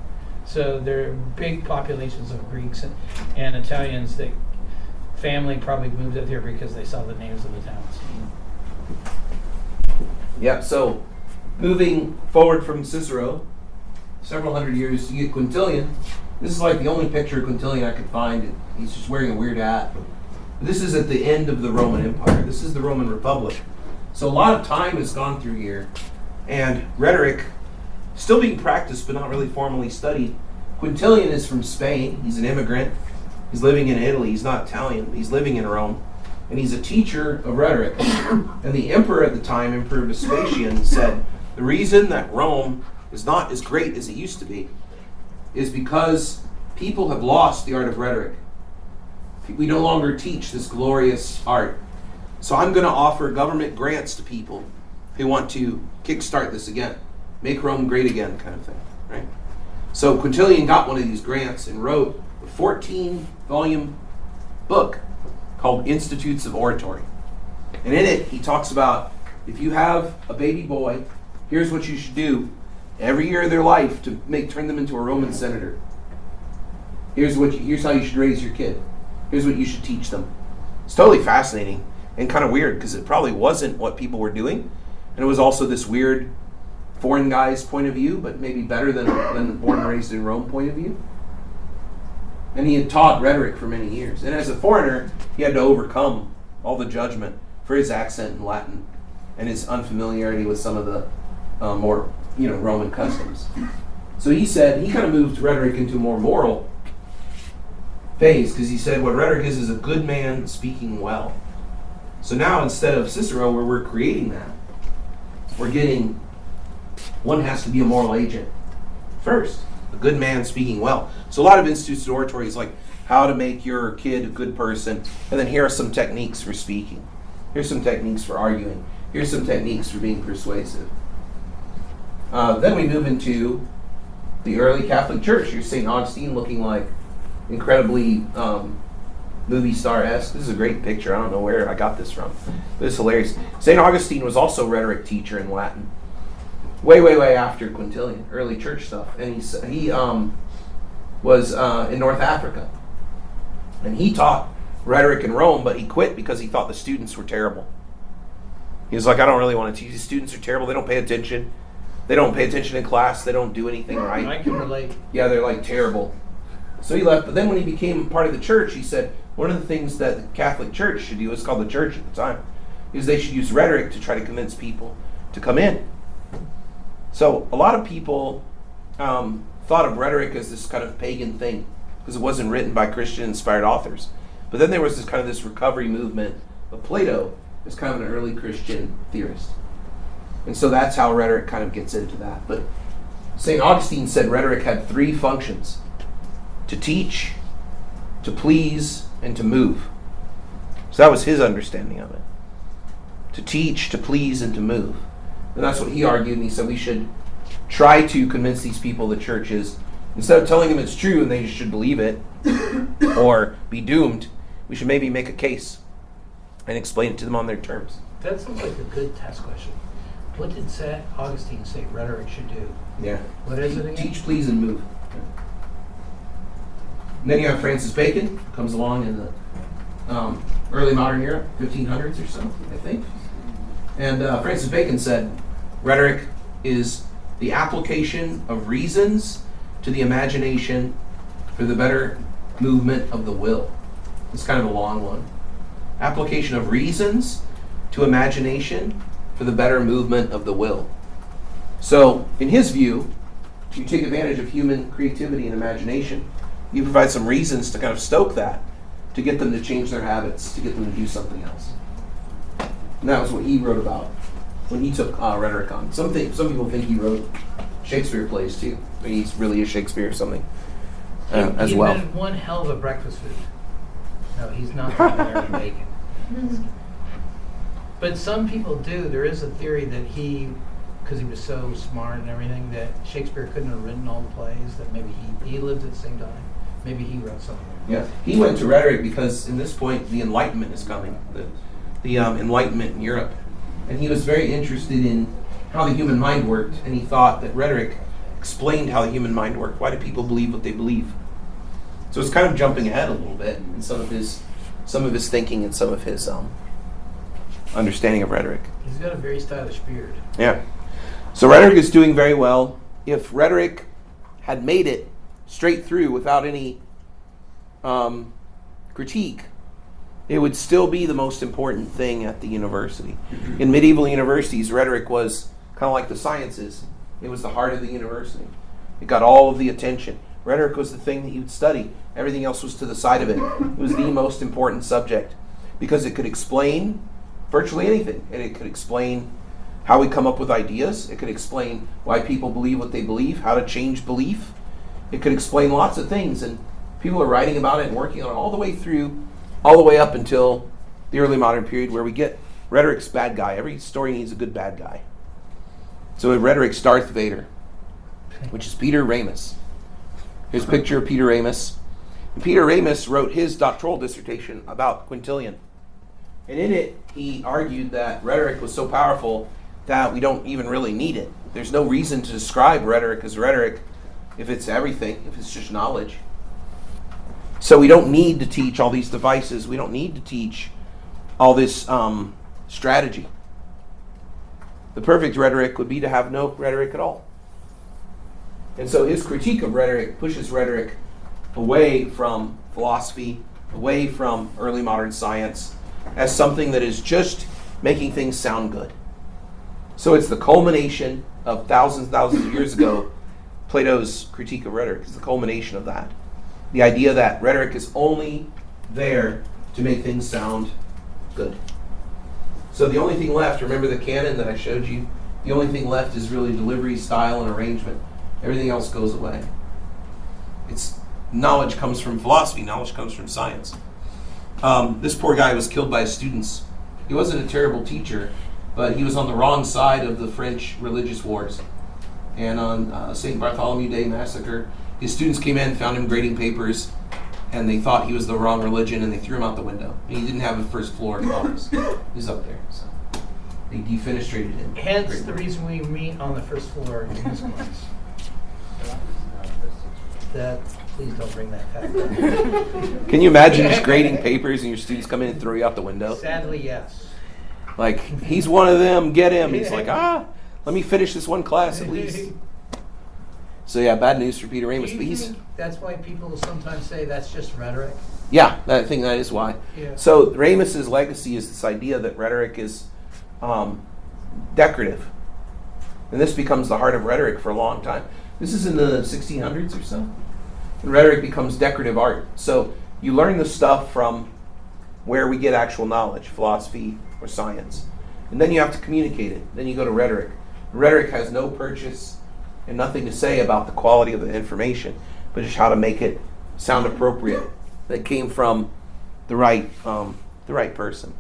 So there are big populations of Greeks and Italians that family probably moved up here because they saw the names of the towns. Yeah, so moving forward from Cicero, several hundred years, you get Quintilian. This is like the only picture of Quintilian I could find. He's just wearing a weird hat. This is at the end of the Roman Empire. This is the Roman Republic. So a lot of time has gone through here. And rhetoric, still being practiced but not really formally studied. Quintilian is from Spain. He's an immigrant. He's living in Italy. He's not Italian. He's living in Rome. And he's a teacher of rhetoric. And the emperor at the time, Emperor Vespasian, said, the reason that Rome is not as great as it used to be is because people have lost the art of rhetoric. We no longer teach this glorious art. So I'm going to offer government grants to people who want to kickstart this again. Make Rome great again kind of thing, right? So Quintilian got one of these grants and wrote a 14-volume book called Institutes of Oratory. And in it, he talks about if you have a baby boy, here's what you should do every year of their life to turn them into a Roman senator. Here's how you should raise your kid. Here's what you should teach them. It's totally fascinating and kind of weird because it probably wasn't what people were doing. And it was also this weird foreign guy's point of view, but maybe better than the born and raised in Rome point of view. And he had taught rhetoric for many years. And as a foreigner, he had to overcome all the judgment for his accent in Latin and his unfamiliarity with some of the more Roman customs. So he said, he kind of moved rhetoric into a more moral phase because he said what rhetoric is a good man speaking well. So now instead of Cicero, where we're creating that, we're getting, one has to be a moral agent first. A good man speaking well. So a lot of institutes of oratory is like how to make your kid a good person, and then here are some techniques for speaking. Here's some techniques for arguing. Here's some techniques for being persuasive. Then we move into the early Catholic Church. Here's St. Augustine looking like incredibly movie star-esque. This is a great picture. I don't know where I got this from. But it's hilarious. St. Augustine was also a rhetoric teacher in Latin. Way after Quintilian, early church stuff. And he was in North Africa. And he taught rhetoric in Rome, but he quit because he thought the students were terrible. He was like, I don't really want to teach. These students are terrible. They don't pay attention. They don't pay attention in class. They don't do anything right. I can relate. Yeah, they're like terrible. So he left. But then when he became part of the church, he said, one of the things that the Catholic Church should do, it's called the church at the time, is they should use rhetoric to try to convince people to come in. So a lot of people thought of rhetoric as this kind of pagan thing because it wasn't written by Christian-inspired authors. But then there was this kind of this recovery movement of Plato as kind of an early Christian theorist. And so that's how rhetoric kind of gets into that. But St. Augustine said rhetoric had three functions: to teach, to please, and to move. So that was his understanding of it. To teach, to please, and to move. And that's what he argued, and he said we should try to convince these people the church is, instead of telling them it's true and they should believe it or be doomed, we should maybe make a case and explain it to them on their terms. That sounds like a good test question. What did St. Augustine say rhetoric should do? Yeah. What is it again? Teach, please, and move. And then you have Francis Bacon, who comes along in the early modern Europe, 1500s or so, I think. And Francis Bacon said, rhetoric is the application of reasons to the imagination for the better movement of the will. It's kind of a long one. Application of reasons to imagination for the better movement of the will. So, in his view, you take advantage of human creativity and imagination. You provide some reasons to kind of stoke that, to get them to change their habits, to get them to do something else. And that was what he wrote about when he took rhetoric on. Some people think he wrote Shakespeare plays too. I mean, he's really a Shakespeare or something as well. He invented one hell of a breakfast food. No, he's not Larry Bacon. But some people do. There is a theory that because he was so smart and everything, that Shakespeare couldn't have written all the plays, that maybe he lived at the same time. Maybe he wrote something. Yeah, he went to rhetoric because in this point the Enlightenment is coming, the Enlightenment in Europe. And he was very interested in how the human mind worked, and he thought that rhetoric explained how the human mind worked. Why do people believe what they believe? So it's kind of jumping ahead a little bit in some of his thinking and some of his understanding of rhetoric. He's got a very stylish beard. Yeah. So rhetoric is doing very well. If rhetoric had made it straight through without any critique, it would still be the most important thing at the university. In medieval universities, rhetoric was kind of like the sciences. It was the heart of the university. It got all of the attention. Rhetoric was the thing that you'd study. Everything else was to the side of it. It was the most important subject because it could explain virtually anything. And it could explain how we come up with ideas. It could explain why people believe what they believe, how to change belief. It could explain lots of things, and people are writing about it and working on it all the way up until the early modern period where we get rhetoric's bad guy. Every story needs a good bad guy. So rhetoric's Darth Vader, which is Peter Ramus. Here's a picture of Peter Ramus. And Peter Ramus wrote his doctoral dissertation about quintillion. And in it, he argued that rhetoric was so powerful that we don't even really need it. There's no reason to describe rhetoric as rhetoric if it's everything, if it's just knowledge. So we don't need to teach all these devices. We don't need to teach all this strategy. The perfect rhetoric would be to have no rhetoric at all. And so his critique of rhetoric pushes rhetoric away from philosophy, away from early modern science, as something that is just making things sound good. So it's the culmination of thousands of years ago. Plato's critique of rhetoric is the culmination of that. The idea that rhetoric is only there to make things sound good. So the only thing left, remember the canon that I showed you? The only thing left is really delivery, style, and arrangement. Everything else goes away. Knowledge comes from philosophy. Knowledge comes from science. This poor guy was killed by his students. He wasn't a terrible teacher, but he was on the wrong side of the French religious wars. And on St. Bartholomew Day massacre, his students came in, found him grading papers, and they thought he was the wrong religion, and they threw him out the window. And he didn't have a first floor office. He was up there. So they defenestrated him. Hence the reason we meet on the first floor in this class. Please don't bring that fact up. Can you imagine just grading papers and your students come in and throw you out the window? Sadly, yes. Like, he's one of them, get him. He's like, let me finish this one class at least. So yeah, bad news for Peter Ramus. But that's why people sometimes say that's just rhetoric. Yeah, I think that is why. Yeah. So Ramus's legacy is this idea that rhetoric is decorative. And this becomes the heart of rhetoric for a long time. This is in the 1600s or so. And rhetoric becomes decorative art. So you learn the stuff from where we get actual knowledge, philosophy or science. And then you have to communicate it. Then you go to rhetoric. Rhetoric has no purchase and nothing to say about the quality of the information, but just how to make it sound appropriate. That came from the right person.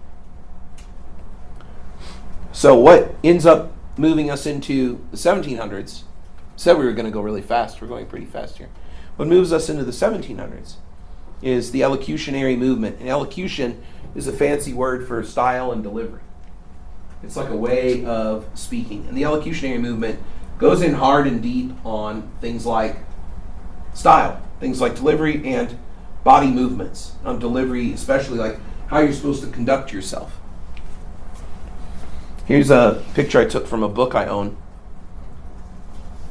So what ends up moving us into the 1700s? Said we were going to go really fast. We're going pretty fast here. What moves us into the 1700s is the elocutionary movement. And elocution is a fancy word for style and delivery. It's like a way of speaking. And the elocutionary movement goes in hard and deep on things like style, things like delivery and body movements. On delivery, especially like how you're supposed to conduct yourself. Here's a picture I took from a book I own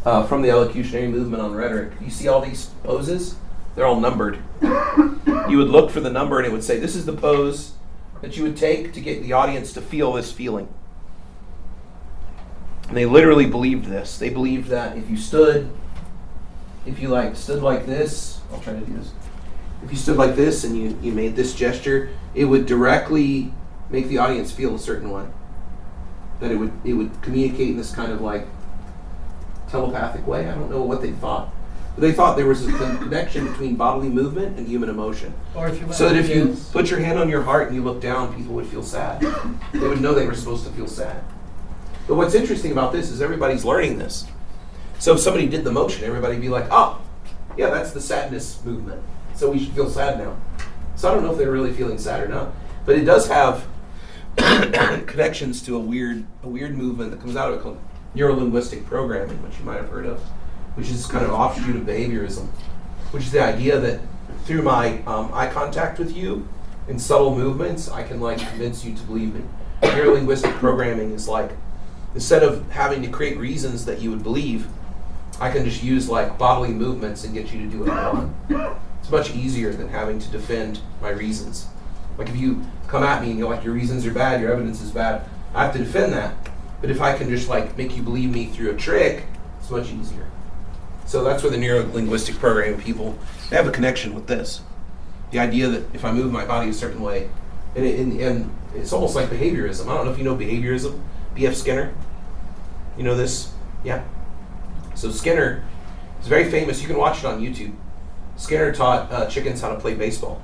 from the elocutionary movement on rhetoric. You see all these poses? They're all numbered. You would look for the number and it would say, this is the pose that you would take to get the audience to feel this feeling. And they literally believed this. They believed that if you stood like this, I'll try to do this. If you stood like this and you made this gesture, it would directly make the audience feel a certain way. That it would communicate in this kind of like telepathic way. I don't know what they thought. But they thought there was a connection between bodily movement and human emotion. Or if you So that if you put your hand on your heart and you look down, people would feel sad. They would know they were supposed to feel sad. But what's interesting about this is everybody's learning this. So if somebody did the motion, everybody would be like, oh, yeah, that's the sadness movement. So we should feel sad now. So I don't know if they're really feeling sad or not. But it does have connections to a weird movement that comes out of it called neuro-linguistic programming, which you might have heard of, which is kind of offshoot of behaviorism, which is the idea that through my eye contact with you and subtle movements, I can like convince you to believe me. Neuro-linguistic programming is like, instead of having to create reasons that you would believe, I can just use like bodily movements and get you to do what I want. It's much easier than having to defend my reasons. Like if you come at me and you're like, your reasons are bad, your evidence is bad, I have to defend that. But if I can just like make you believe me through a trick, it's much easier. So that's where the neuro-linguistic programming people, they have a connection with this. The idea that if I move my body a certain way, and it's almost like behaviorism. I don't know if you know behaviorism, B.F. Skinner. You know this? Yeah. So Skinner is very famous. You can watch it on YouTube. Skinner taught chickens how to play baseball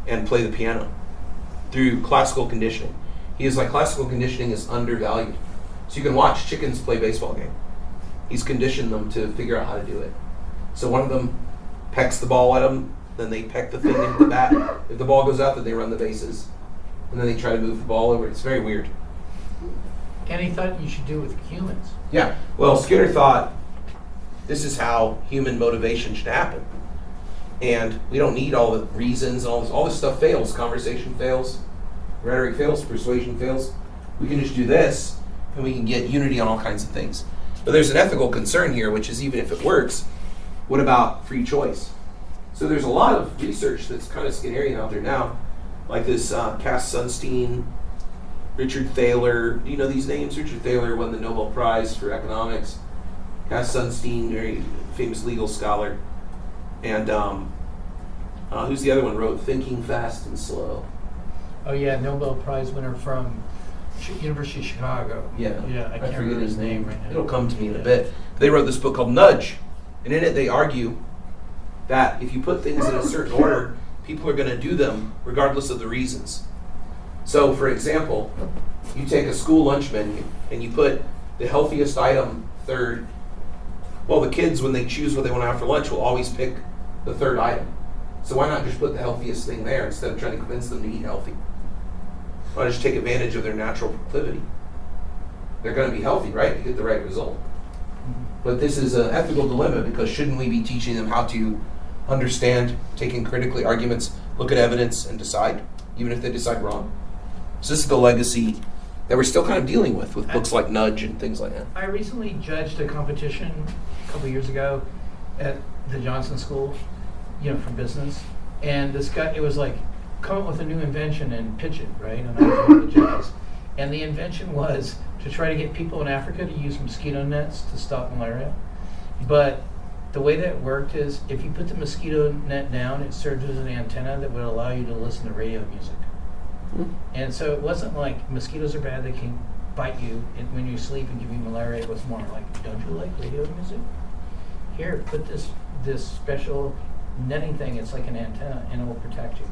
and play the piano through classical conditioning. He is like, classical conditioning is undervalued. So you can watch chickens play baseball game. He's conditioned them to figure out how to do it. So one of them pecks the ball at them, then they peck the thing into the bat. If the ball goes out, then they run the bases. And then they try to move the ball over. It's very weird. And he thought you should do it with humans. Yeah. Well, Skinner thought this is how human motivation should happen. And we don't need all the reasons and all this stuff fails. Conversation fails. Rhetoric fails. Persuasion fails. We can just do this and we can get unity on all kinds of things. But there's an ethical concern here, which is even if it works, what about free choice? So there's a lot of research that's kind of Skinnerian out there now, like this Cass Sunstein, Richard Thaler. Do you know these names? Richard Thaler won the Nobel Prize for economics. Cass Sunstein, very famous legal scholar. And who's the other one? Wrote Thinking Fast and Slow. Oh yeah, Nobel Prize winner from University of Chicago. Yeah, I can't forget remember his name right now. It'll come to me in a bit. They wrote this book called Nudge, and in it they argue that if you put things in a certain order, people are going to do them regardless of the reasons. So, for example, you take a school lunch menu and you put the healthiest item third. Well, the kids, when they choose what they want to have for lunch, will always pick the third item. So why not just put the healthiest thing there instead of trying to convince them to eat healthy? Why not just take advantage of their natural proclivity? They're going to be healthy, right, to get the right result. But this is an ethical dilemma, because shouldn't we be teaching them how to understand, take in critically arguments, look at evidence, and decide, even if they decide wrong? So this is the legacy that we're still kind of dealing with books like Nudge and things like that. I recently judged a competition a couple years ago at the Johnson School, for business. And this guy, it was like, come up with a new invention and pitch it, right? And I was one of the judges. And the invention was to try to get people in Africa to use mosquito nets to stop malaria. But the way that worked is, if you put the mosquito net down, it served as an antenna that would allow you to listen to radio music. And so it wasn't like mosquitoes are bad, they can bite you when you sleep and give you malaria. It was more like, don't you like radio music? Here, put this special netting thing, it's like an antenna, and it will protect you.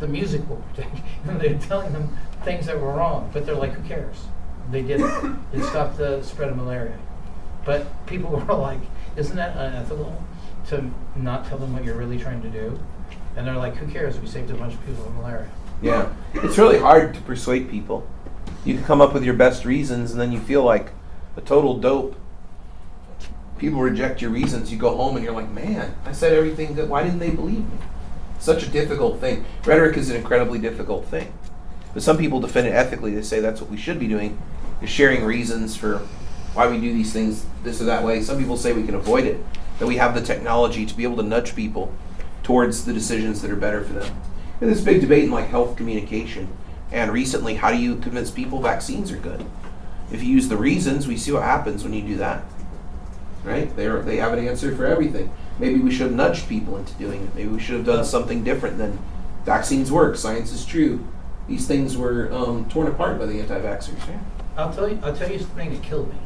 The music will protect you. And they're telling them things that were wrong, but they're like, who cares? They did it. It stopped the spread of malaria. But people were like, isn't that unethical to not tell them what you're really trying to do? And they're like, who cares? We saved a bunch of people from malaria. Yeah, it's really hard to persuade people. You can come up with your best reasons, and then you feel like a total dope. People reject your reasons. You go home and you're like, man, I said everything good. Why didn't they believe me? such a difficult thing. Rhetoric is an incredibly difficult thing. But some people defend it ethically. They say that's what we should be doing, is sharing reasons for why we do these things this or that way. Some people say we can avoid it, that we have the technology to be able to nudge people towards the decisions that are better for them. And this big debate in like health communication, and recently, how do you convince people vaccines are good? If you use the reasons, we see what happens when you do that. Right? They have an answer for everything. Maybe we should have nudged people into doing it. Maybe we should have done something different than vaccines work, science is true. These things were torn apart by the anti-vaxxers. Yeah. I'll tell you something that killed me.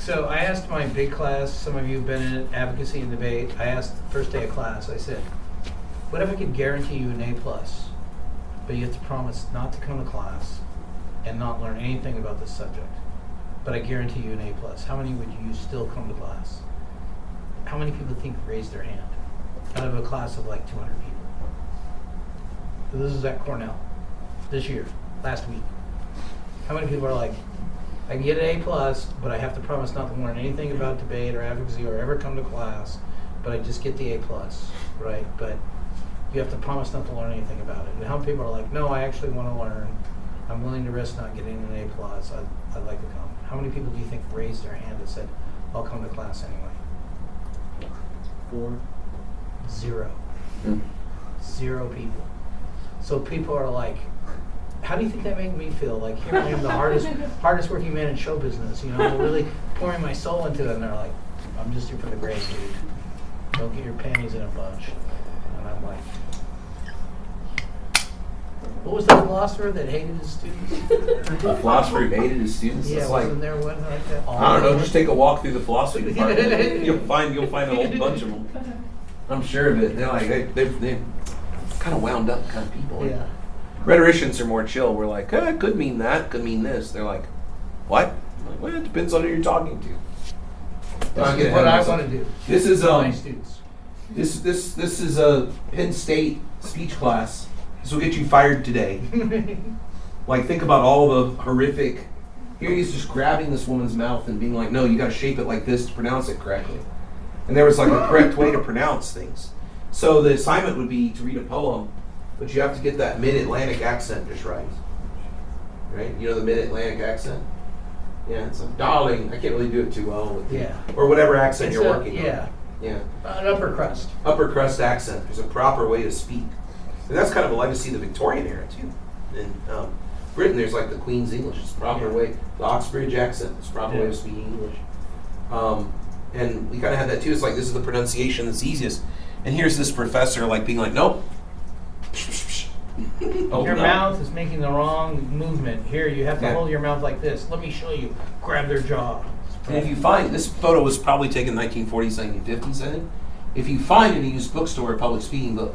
So I asked my big class, some of you have been in it, advocacy and debate, I asked the first day of class, I said, what if I could guarantee you an A+, but you have to promise not to come to class and not learn anything about this subject, but I guarantee you an A+. How many would you still come to class? How many people think raised their hand out of a class of like 200 people? So this is at Cornell this year, last week. How many people are like, I can get an A+, but I have to promise not to learn anything about debate or advocacy or ever come to class, but I just get the A+, right? But you have to promise not to learn anything about it. And how many people are like, no, I actually want to learn. I'm willing to risk not getting an A+. I'd like to come. How many people do you think raised their hand and said, I'll come to class anyway? 4. 0. 0 people. So people are like, how do you think that made me feel? Like, here I am, the hardest working man in show business, really pouring my soul into it. And they're like, I'm just here for the grade, dude. Don't get your panties in a bunch. And I'm like, what was the philosopher that hated his students? A philosopher who hated his students? Yeah, it's like, wasn't there one like that? I don't know, just take a walk through the philosophy department. You'll find a whole bunch of them. I'm sure of it. They're like, they're kind of wound up kind of people. Yeah. Rhetoricians are more chill. We're like, it could mean that, could mean this. They're like, what? I'm like, well, it depends on who you're talking to. This is what I want to do. This is my students. This is a Penn State speech class. This will get you fired today. Like, think about all the horrific. Here he's just grabbing this woman's mouth and being like, no, you got to shape it like this to pronounce it correctly. And there was like a correct way to pronounce things. So the assignment would be to read a poem, but you have to get that mid-Atlantic accent just right. Right? You know the mid-Atlantic accent? Yeah, it's like, darling. I can't really do it too well with or whatever accent you're working on. Yeah. An upper crust. Upper crust accent. There's a proper way to speak. And that's kind of a legacy of the Victorian era, too. In Britain, there's like the Queen's English. It's the proper way. The Oxbridge accent. It's the proper way of speaking English. And we kind of had that, too. It's like, this is the pronunciation that's easiest. And here's this professor like being like, nope. Your mouth is making the wrong movement. Here, you have to hold your mouth like this. Let me show you. Grab their jaw. And if you find, this photo was probably taken 1940s, 1950s, I think. If you find any used bookstore or public speaking book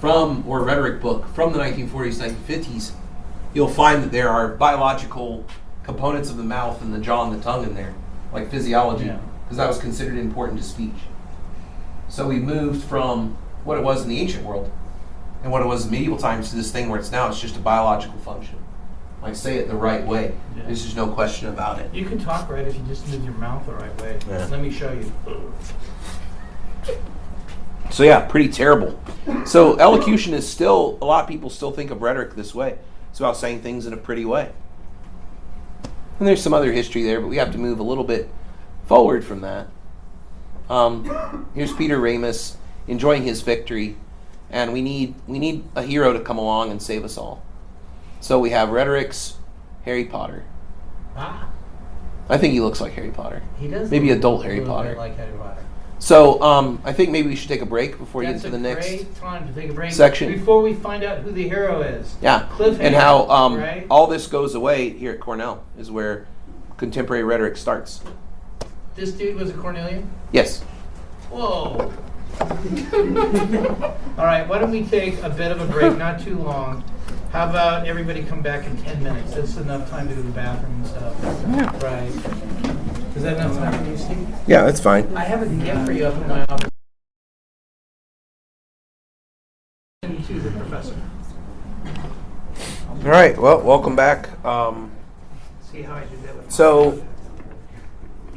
or rhetoric book from the 1940s, 1950s, you'll find that there are biological components of the mouth and the jaw and the tongue in there, like physiology, because that was considered important to speech. So we moved from what it was in the ancient world and what it was in medieval times to this thing where it's just a biological function. Like, say it the right way. Yeah. There's just no question about it. You can talk right if you just move your mouth the right way. Yeah. Let me show you. So yeah, pretty terrible. So elocution is still, a lot of people still think of rhetoric this way. It's about saying things in a pretty way. And there's some other history there, but we have to move a little bit forward from that. Here's Peter Ramus enjoying his victory, and we need a hero to come along and save us all. So we have Rhetoric's Harry Potter. I think he looks like Harry Potter. He does. Maybe adult Harry Potter. Like Harry Potter. So I think maybe we should take a break before you get to the next section. That's a great time to take a break section. Before we find out who the hero is. Yeah, Cliffhanger, and how right? all this goes away here at Cornell is where contemporary rhetoric starts. This dude was a Cornellian? Yes. Whoa. All right, why don't we take a bit of a break, not too long. How about everybody come back in 10 minutes? That's enough time to go to the bathroom and stuff. Yeah. Right. Is that enough time for you, Steve? Yeah, that's fine. I have a gift for you up in my office. To the professor. All right, well, welcome back. See how I did that with So,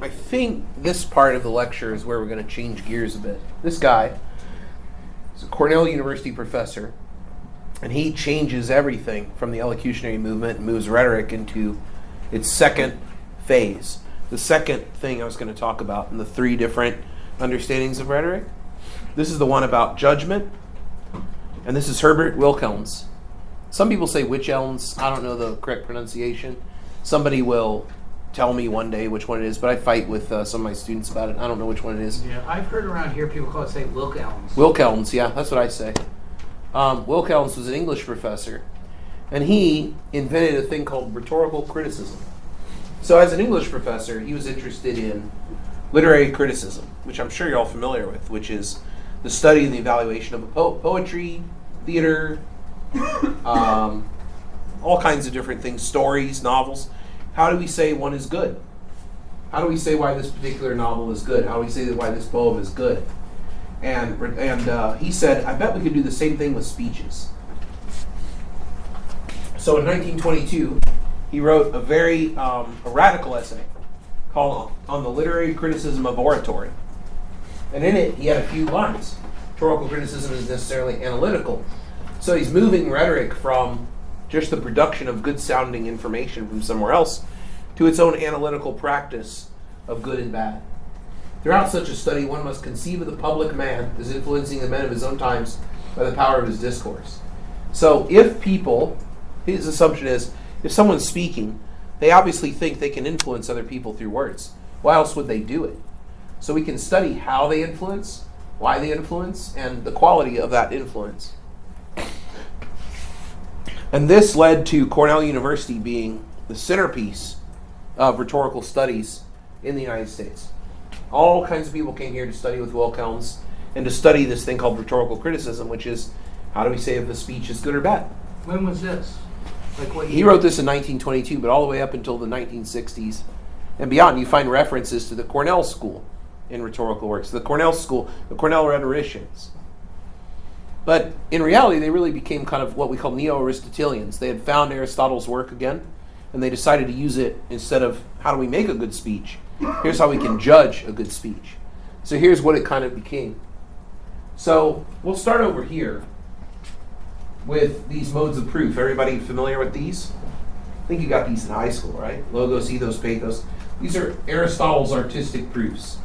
I think this part of the lecture is where we're going to change gears a bit. This guy is He's a Cornell University professor, and he changes everything from the elocutionary movement and moves rhetoric into its second phase. The second thing I was going to talk about in the three different understandings of rhetoric. This is the one about judgment, and this is Herbert Wilkelms. Some people say Wych-Elms. I don't know the correct pronunciation. Somebody will tell me one day which one it is, but I fight with some of my students about it. I don't know which one it is. Yeah, I've heard around here people call it, say, Wilkelms. Wilkelms, yeah, that's what I say. Wilkelms was an English professor, and he invented a thing called rhetorical criticism. So as an English professor, he was interested in literary criticism, which I'm sure you're all familiar with, which is the study and the evaluation of poetry, theater, all kinds of different things, stories, novels. How do we say one is good? How do we say why this particular novel is good? How do we say that why this poem is good? And he said, I bet we could do the same thing with speeches. So in 1922, he wrote a very a radical essay called On the Literary Criticism of Oratory. And in it, he had a few lines. Rhetorical criticism is necessarily analytical. So he's moving rhetoric from just the production of good-sounding information from somewhere else to its own analytical practice of good and bad. Throughout such a study, one must conceive of the public man as influencing the men of his own times by the power of his discourse. So if people, his assumption is, if someone's speaking, they obviously think they can influence other people through words. Why else would they do it? So we can study how they influence, why they influence, and the quality of that influence. And this led to Cornell University being the centerpiece of rhetorical studies in the United States. All kinds of people came here to study with Wilkelms and to study this thing called rhetorical criticism, which is how do we say if a speech is good or bad? When was this? Like what year? He wrote this in 1922, but all the way up until the 1960s and beyond. You find references to the Cornell School in rhetorical works, the Cornell School, the Cornell rhetoricians. But in reality, they really became kind of what we call neo-Aristotelians. They had found Aristotle's work again, and they decided to use it instead of how do we make a good speech? Here's how we can judge a good speech. So here's what it kind of became. So we'll start over here with these modes of proof. Everybody familiar with these? I think you got these in high school, right? Logos, ethos, pathos. These are Aristotle's artistic proofs.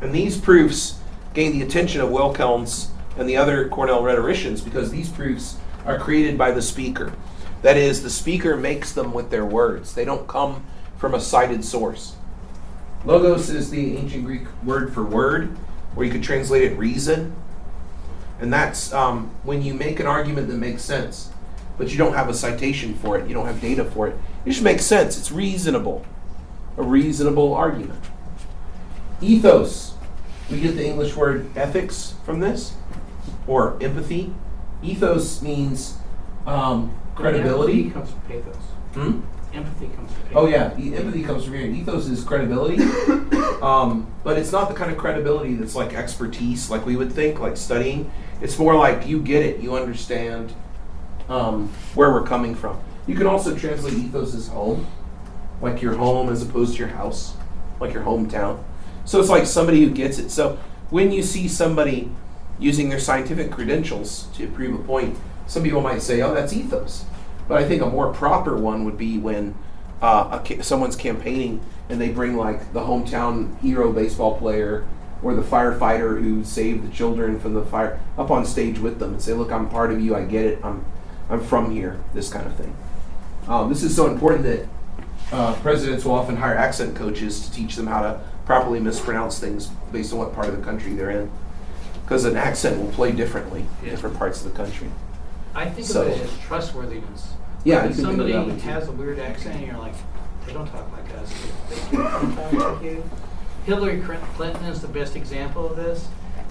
And these proofs gained the attention of Wilkelms and the other Cornell rhetoricians because these proofs are created by the speaker. That is, the speaker makes them with their words. They don't come from a cited source. Logos is the ancient Greek word for word, or you could translate it reason. And that's when you make an argument that makes sense, but you don't have a citation for it, you don't have data for it. It just makes sense. It's reasonable. A reasonable argument. Ethos. We get the English word ethics from this, or empathy. Ethos means credibility. Empathy comes from pathos. Empathy comes from pathos. Oh yeah, empathy comes from here. Ethos is credibility, but it's not the kind of credibility that's like expertise, like we would think, like studying. It's more like you get it, you understand where we're coming from. You can also translate ethos as home, like your home as opposed to your house, like your hometown. So it's like somebody who gets it. So when you see somebody using their scientific credentials to prove a point, some people might say, oh, that's ethos. But I think a more proper one would be when someone's campaigning and they bring like the hometown hero baseball player or the firefighter who saved the children from the fire up on stage with them and say, look, I'm part of you, I get it, I'm from here, this kind of thing. This is so important that presidents will often hire accent coaches to teach them how to properly mispronounce things based on what part of the country they're in. Because an accent will play differently in different parts of the country. I think of it as trustworthiness. Yeah, When you can think of somebody that one too. has a weird accent and you're like, they don't talk like us. They don't talk like you. Hillary Clinton is the best example of this.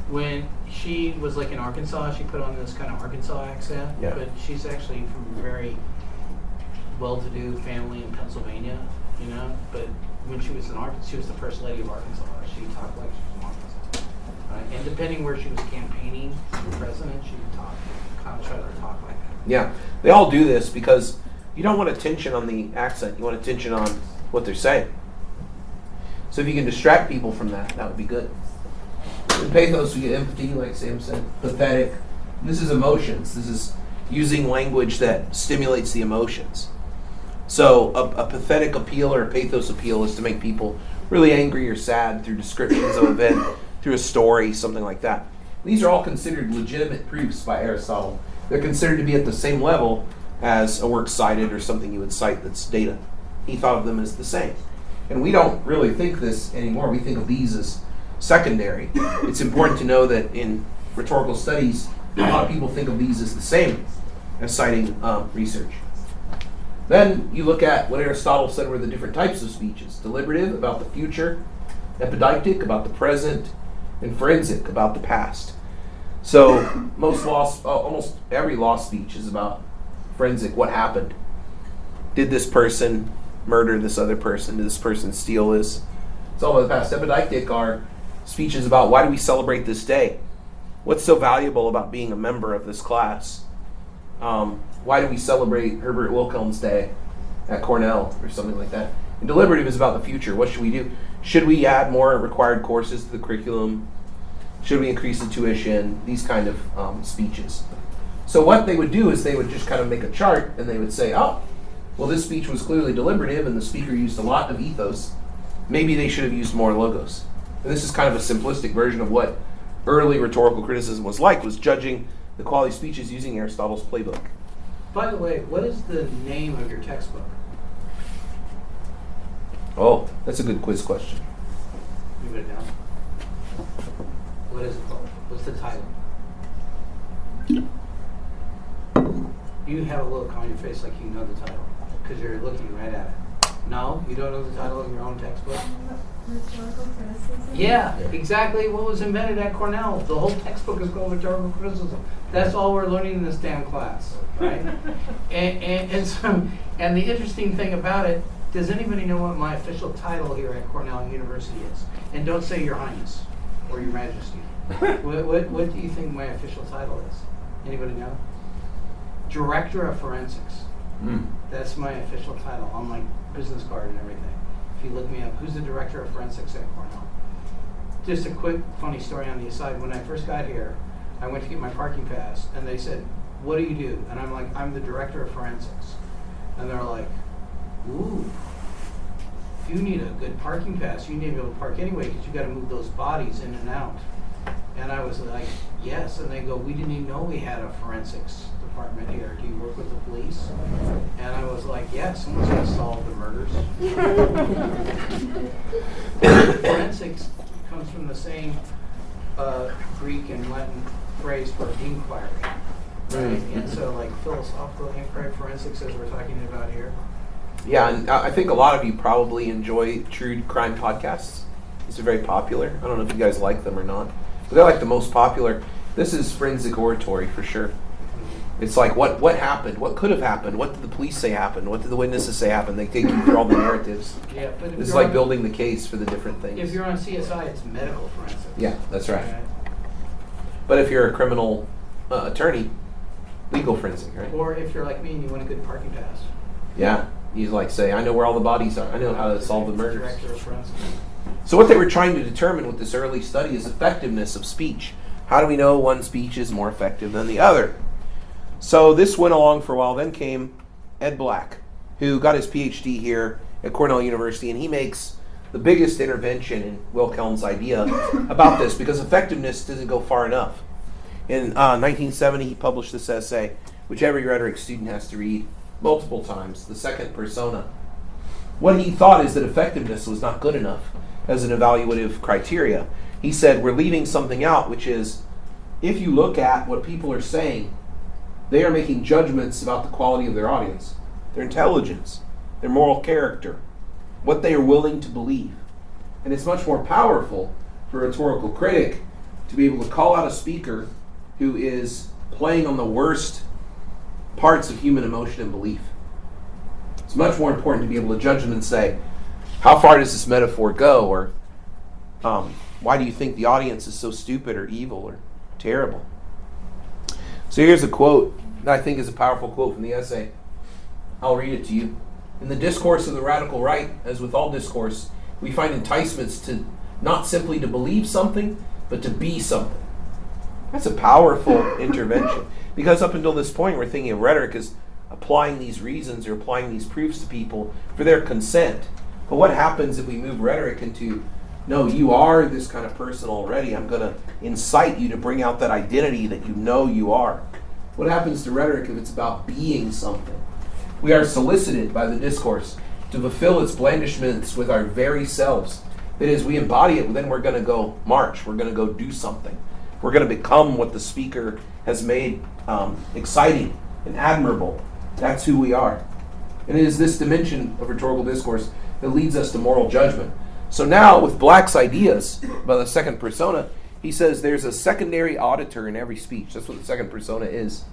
When she was like in Arkansas, she put on this kind of Arkansas accent, Yeah. but she's actually from a very well-to-do family in Pennsylvania, you know. But when she was in Arkansas, she was the first lady of Arkansas. She talked like she was from Arkansas. And depending where she was campaigning for president, she would kind of try to talk like that. Yeah, they all do this because you don't want attention on the accent. You want attention on what they're saying. So if you can distract people from that, that would be good. In pathos, we get empathy, like Sam said, pathetic. This is emotions. This is using language that stimulates the emotions. So a pathetic appeal or a pathos appeal is to make people really angry or sad through descriptions of an event, through a story, something like that. These are all considered legitimate proofs by Aristotle. They're considered to be at the same level as a work cited or something you would cite that's data. He thought of them as the same. And we don't really think this anymore. We think of these as secondary. It's important to know that in rhetorical studies, a lot of people think of these as the same as citing research. Then you look at what Aristotle said were the different types of speeches. Deliberative, about the future; epideictic, about the present; and forensic, about the past. So almost every law speech is about forensic, what happened. Did this person murder this other person? Did this person steal this? It's all about the past. Epideictic are speeches about why do we celebrate this day? What's so valuable about being a member of this class? Why do we celebrate Herbert Wilhelm's Day at Cornell or something like that? And deliberative is about the future. What should we do? Should we add more required courses to the curriculum? Should we increase the tuition? These kind of speeches. So what they would do is they would just kind of make a chart and they would say, oh, well, this speech was clearly deliberative and the speaker used a lot of ethos. Maybe they should have used more logos. And this is kind of a simplistic version of what early rhetorical criticism was judging the quality of speeches using Aristotle's playbook. By the way, what is the name of your textbook? Oh, that's a good quiz question. You write it down. What is it called? What's the title? You have a look on your face like you know the title because you're looking right at it. No, you don't know the title of your own textbook? Rhetorical criticism? Yeah, exactly what was invented at Cornell. The whole textbook is called Rhetorical Criticism. That's all we're learning in this damn class, right? and the interesting thing about it, does anybody know what my official title here at Cornell University is? And don't say Your Highness or Your Majesty. What do you think my official title is? Anybody know? Director of Forensics. That's my official title on my business card and everything. If you look me up, who's the Director of Forensics at Cornell? Just a quick funny story on the aside. When I first got here, I went to get my parking pass and they said, what do you do? And I'm like, I'm the Director of Forensics. And they're like, ooh, if you need a good parking pass, you need to be able to park anyway because you got to move those bodies in and out. And I was like, yes. And they go, we didn't even know we had a forensics department here. Do you work with the police? And I was like, yes, someone's going to solve the murders. Forensics comes from the same Greek and Latin phrase for inquiry. Right? And so like philosophical inquiry, forensics as we're talking about here. Yeah, and I think a lot of you probably enjoy true crime podcasts. These are very popular. I don't know if you guys like them or not, but they're like the most popular. This is forensic oratory for sure. It's like what happened, what could have happened, what did the police say happened, what did the witnesses say happened. They take you through all the narratives. Yeah, but this is like building the case for the different things. If you're on CSI, it's medical forensics. Yeah, that's right. But if you're a criminal attorney, legal forensic, right? Or if you're like me and you want a good parking pass. Yeah, you like say, I know where all the bodies are. I know how to solve the murders. Director of forensics. So what they were trying to determine with this early study is effectiveness of speech. How do we know one speech is more effective than the other? So this went along for a while. Then came Ed Black, who got his Ph.D. here at Cornell University, and he makes the biggest intervention in Wilhelm's idea about this because effectiveness doesn't go far enough. In 1970, he published this essay, which every rhetoric student has to read multiple times, The Second Persona. What he thought is that effectiveness was not good enough as an evaluative criteria. He said, we're leaving something out, which is, if you look at what people are saying, they are making judgments about the quality of their audience, their intelligence, their moral character, what they are willing to believe. And it's much more powerful for a rhetorical critic to be able to call out a speaker who is playing on the worst parts of human emotion and belief. It's much more important to be able to judge them and say, how far does this metaphor go? Or why do you think the audience is so stupid or evil or terrible? So here's a quote that I think is a powerful quote from the essay. I'll read it to you. In the discourse of the radical right, as with all discourse, we find enticements to not simply to believe something, but to be something. That's a powerful intervention. Because up until this point, we're thinking of rhetoric as applying these reasons or applying these proofs to people for their consent. But what happens if we move rhetoric into, no, you are this kind of person already. I'm going to incite you to bring out that identity that you know you are. What happens to rhetoric if it's about being something? We are solicited by the discourse to fulfill its blandishments with our very selves. That is, we embody it, then we're going to go march. We're going to go do something. We're going to become what the speaker has made exciting and admirable. That's who we are. And it is this dimension of rhetorical discourse that leads us to moral judgment. So now, with Black's ideas about the second persona, he says there's a secondary auditor in every speech. That's what the second persona is.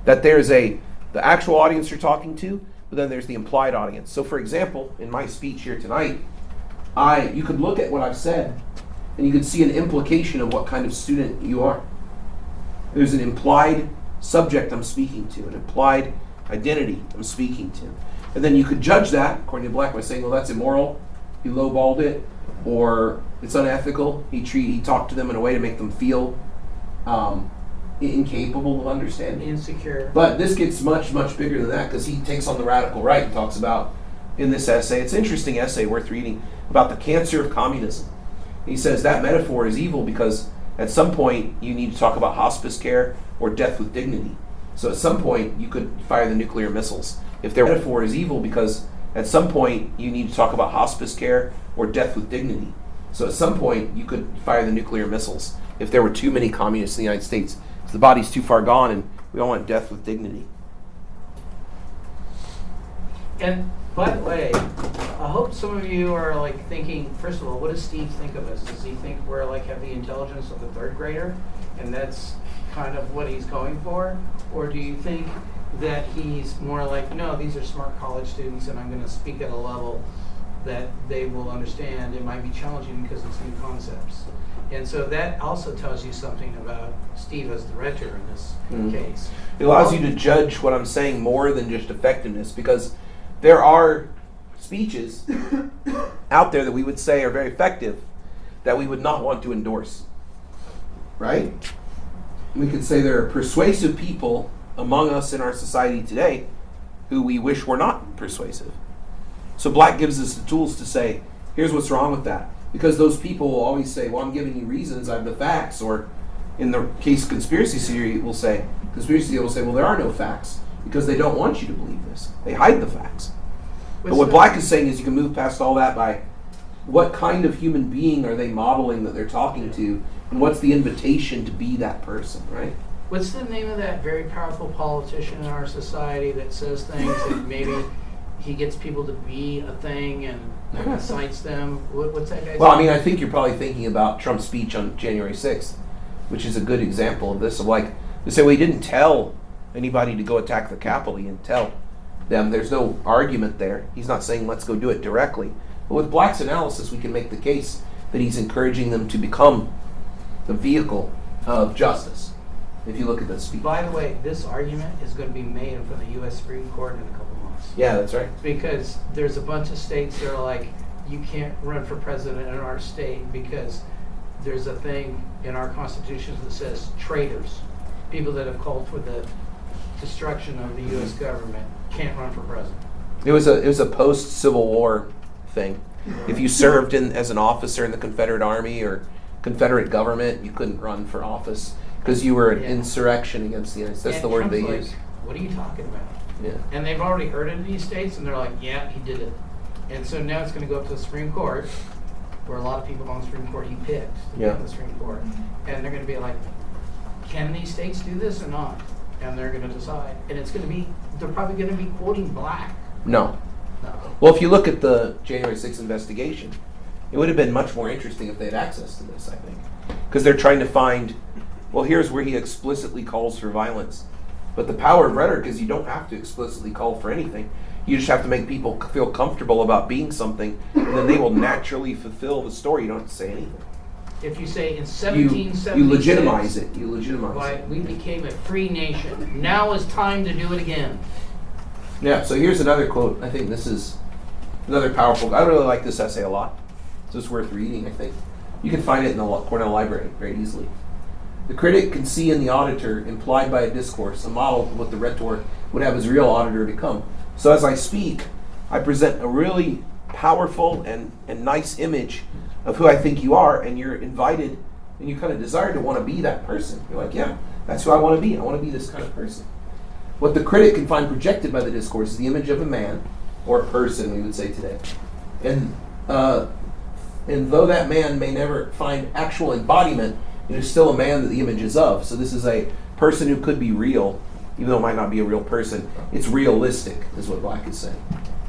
That there's the actual audience you're talking to, but then there's the implied audience. So for example, in my speech here tonight, you could look at what I've said, and you could see an implication of what kind of student you are. There's an implied subject I'm speaking to, an implied identity I'm speaking to. And then you could judge that, according to Black, by saying, well, that's immoral, he lowballed it, or it's unethical, he talked to them in a way to make them feel incapable of understanding. Insecure. But this gets much, much bigger than that, because he takes on the radical right and talks about, in this essay, it's an interesting essay worth reading, about the cancer of communism. He says that metaphor is evil because at some point you need to talk about hospice care or death with dignity. So at some point you could fire the nuclear missiles. If their metaphor is evil because at some point you need to talk about hospice care or death with dignity. So at some point you could fire the nuclear missiles if there were too many communists in the United States. So the body's too far gone and we all want death with dignity. And by the way, I hope some of you are like thinking, first of all, what does Steve think of us? Does he think we're like have the intelligence of a third grader and that's kind of what he's going for? Or do you think that he's more like, no, these are smart college students and I'm going to speak at a level that they will understand? It might be challenging because it's new concepts. And so that also tells you something about Steve as the rhetor in this case. It allows you to judge what I'm saying more than just effectiveness, because there are speeches out there that we would say are very effective that we would not want to endorse. Right? We could say there are persuasive people among us in our society today who we wish were not persuasive. So Black gives us the tools to say, here's what's wrong with that. Because those people will always say, well, I'm giving you reasons, I have the facts. Or in the case of conspiracy theory will say, well, there are no facts because they don't want you to believe this. They hide the facts. But what Black is saying is you can move past all that by what kind of human being are they modeling that they're talking to, and what's the invitation to be that person, right? What's the name of that very powerful politician in our society that says things that maybe he gets people to be a thing and incites them? What's that guy's Well, I name? mean, I think you're probably thinking about Trump's speech on January 6th, which is a good example of this. Of like, they say, well, he didn't tell anybody to go attack the Capitol. He didn't tell them. There's no argument there. He's not saying let's go do it directly. But with Black's analysis, we can make the case that he's encouraging them to become the vehicle of justice. If you look at this speech. By the way, this argument is going to be made in front of the U.S. Supreme Court in a couple months. Yeah, that's right. Because there's a bunch of states that are like, you can't run for president in our state because there's a thing in our constitution that says traitors, people that have called for the destruction of the U.S. government, can't run for president. It was a post-Civil War thing. If you served as an officer in the Confederate Army or Confederate government, you couldn't run for office because you were an insurrection against the United States. That's the word Trump's they like, use. what are you talking about? Yeah. And they've already heard it in these states, and they're like, yeah, he did it. And so now it's going to go up to the Supreme Court, where a lot of people on the Supreme Court he picked to be on the Supreme Court. And they're going to be like, can these states do this or not? And they're going to decide. And it's going to be, they're probably going to be quoting Black. No. Well, if you look at the January 6th investigation, it would have been much more interesting if they had access to this, I think. Because they're trying to find, well, here's where he explicitly calls for violence. But the power of rhetoric is you don't have to explicitly call for anything. You just have to make people feel comfortable about being something, and then they will naturally fulfill the story. You don't have to say anything. If you say in 1776, you legitimize it. You legitimize it. We became a free nation. Now is time to do it again. Yeah, so here's another quote. I think this is another powerful. I really like this essay a lot. So it's worth reading, I think. You can find it in the Cornell Library very easily. The critic can see in the auditor, implied by a discourse, a model of what the rhetor would have his real auditor become. So as I speak, I present a really powerful and nice image of who I think you are, and you're invited and you kind of desire to want to be that person. You're like, yeah, that's who I want to be. I want to be this kind of person. What the critic can find projected by the discourse is the image of a man, or a person, we would say today. And though that man may never find actual embodiment, it is still a man that the image is of. So this is a person who could be real, even though it might not be a real person. It's realistic, is what Black is saying.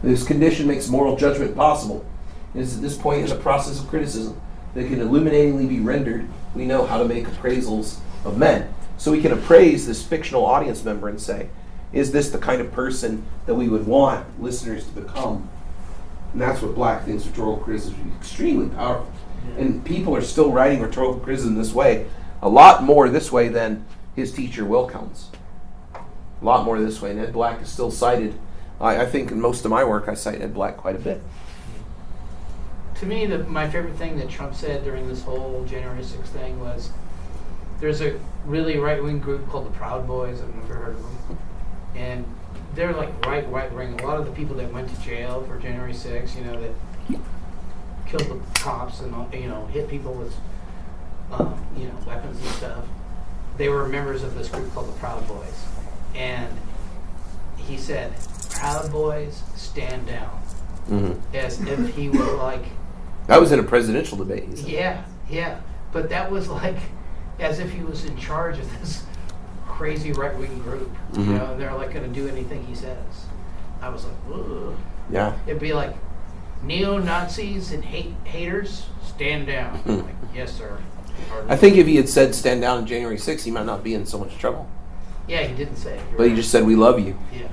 This condition makes moral judgment possible. It is at this point in the process of criticism that can illuminatingly be rendered. We know how to make appraisals of men. So we can appraise this fictional audience member and say, is this the kind of person that we would want listeners to become? And that's what Black thinks rhetorical criticism is extremely powerful. And people are still writing rhetorical criticism this way, a lot more this way than his teacher Wilcounts. A lot more this way. And Ed Black is still cited. I think in most of my work I cite Ed Black quite a bit. To me, my favorite thing that Trump said during this whole January 6th thing was, there's a really right-wing group called the Proud Boys. I've never heard of them. And they're like right-wing. A lot of the people that went to jail for January 6th, that killed the cops and, hit people with, weapons and stuff, they were members of this group called the Proud Boys. And he said, Proud Boys, stand down. Mm-hmm. As if he was like... That was in a presidential debate, he said. Yeah. But that was like as if he was in charge of this crazy right-wing group, mm-hmm. And they're like going to do anything he says. I was like, ugh. Yeah. It'd be like, neo-Nazis and haters, stand down. Mm-hmm. Like, yes, sir. I think if he had said stand down on January 6th, he might not be in so much trouble. Yeah, he didn't say it. But he just said, we love you. Yeah.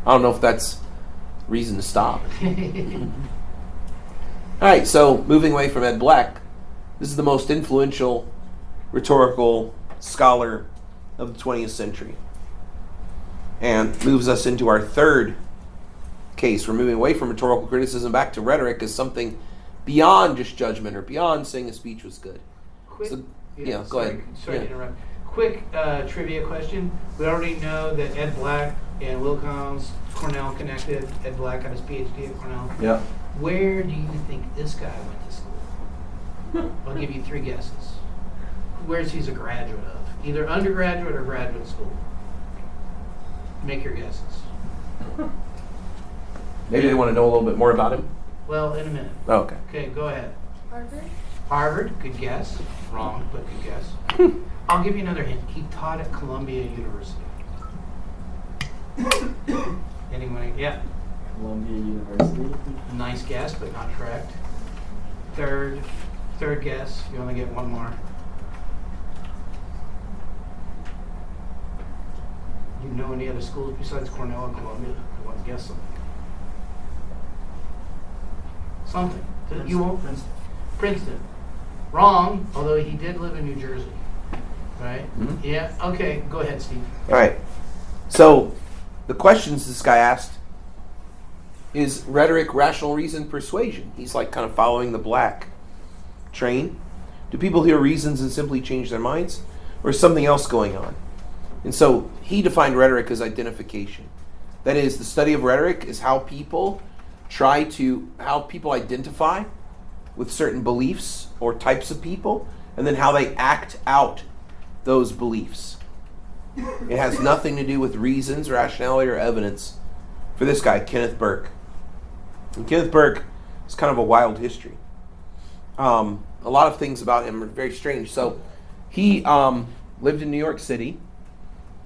I don't know if that's reason to stop. All right, so moving away from Ed Black, this is the most influential rhetorical scholar of the 20th century. And moves us into our third case. We're moving away from rhetorical criticism back to rhetoric as something beyond just judgment or beyond saying a speech was good. Quick, So, go ahead. Sorry to interrupt. Quick trivia question. We already know that Ed Black and Wilcounts, Cornell connected. Ed Black got his Ph.D. at Cornell. Yeah. Where do you think this guy went to school? I'll give you 3 guesses. Where's he's a graduate of? Either undergraduate or graduate school. Make your guesses. Maybe they want to know a little bit more about him. Well, in a minute. Oh, okay. Okay, go ahead. Harvard? Harvard, good guess. Wrong, but good guess. I'll give you another hint. He taught at Columbia University. Anyone? Yeah. Columbia University. Nice guess, but not correct. Third guess. You only get one more. You know any other schools besides Cornell and Columbia? You want to guess something? Something. You won't. Princeton. Wrong. Although he did live in New Jersey. Right? Mm-hmm. Yeah. Okay. Go ahead, Steve. All right. So the questions this guy asked is rhetoric, rational reason, persuasion. He's like kind of following the Black train. Do people hear reasons and simply change their minds? Or is something else going on? And so he defined rhetoric as identification. That is, the study of rhetoric is how people identify with certain beliefs or types of people, and then how they act out those beliefs. It has nothing to do with reasons, rationality, or evidence for this guy, Kenneth Burke. And Kenneth Burke is kind of a wild history. A lot of things about him are very strange. So he lived in New York City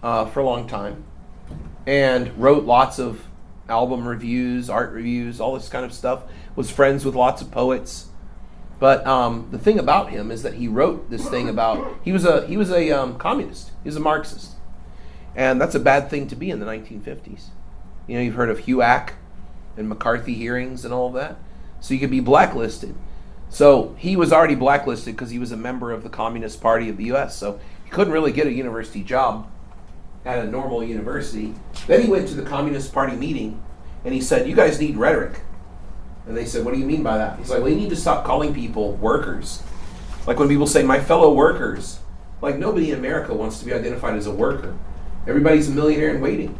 for a long time and wrote lots of album reviews, art reviews, all this kind of stuff, was friends with lots of poets. But the thing about him is that he wrote this thing about, he was a communist, he was a Marxist. And that's a bad thing to be in the 1950s. You know, you've heard of HUAC and McCarthy hearings and all of that. So you could be blacklisted. So he was already blacklisted because he was a member of the Communist Party of the U.S. So he couldn't really get a university job at a normal university. Then he went to the Communist Party meeting and he said, you guys need rhetoric. And they said, what do you mean by that? He's like, well, you need to stop calling people workers. Like when people say, my fellow workers, like nobody in America wants to be identified as a worker. Everybody's a millionaire in waiting,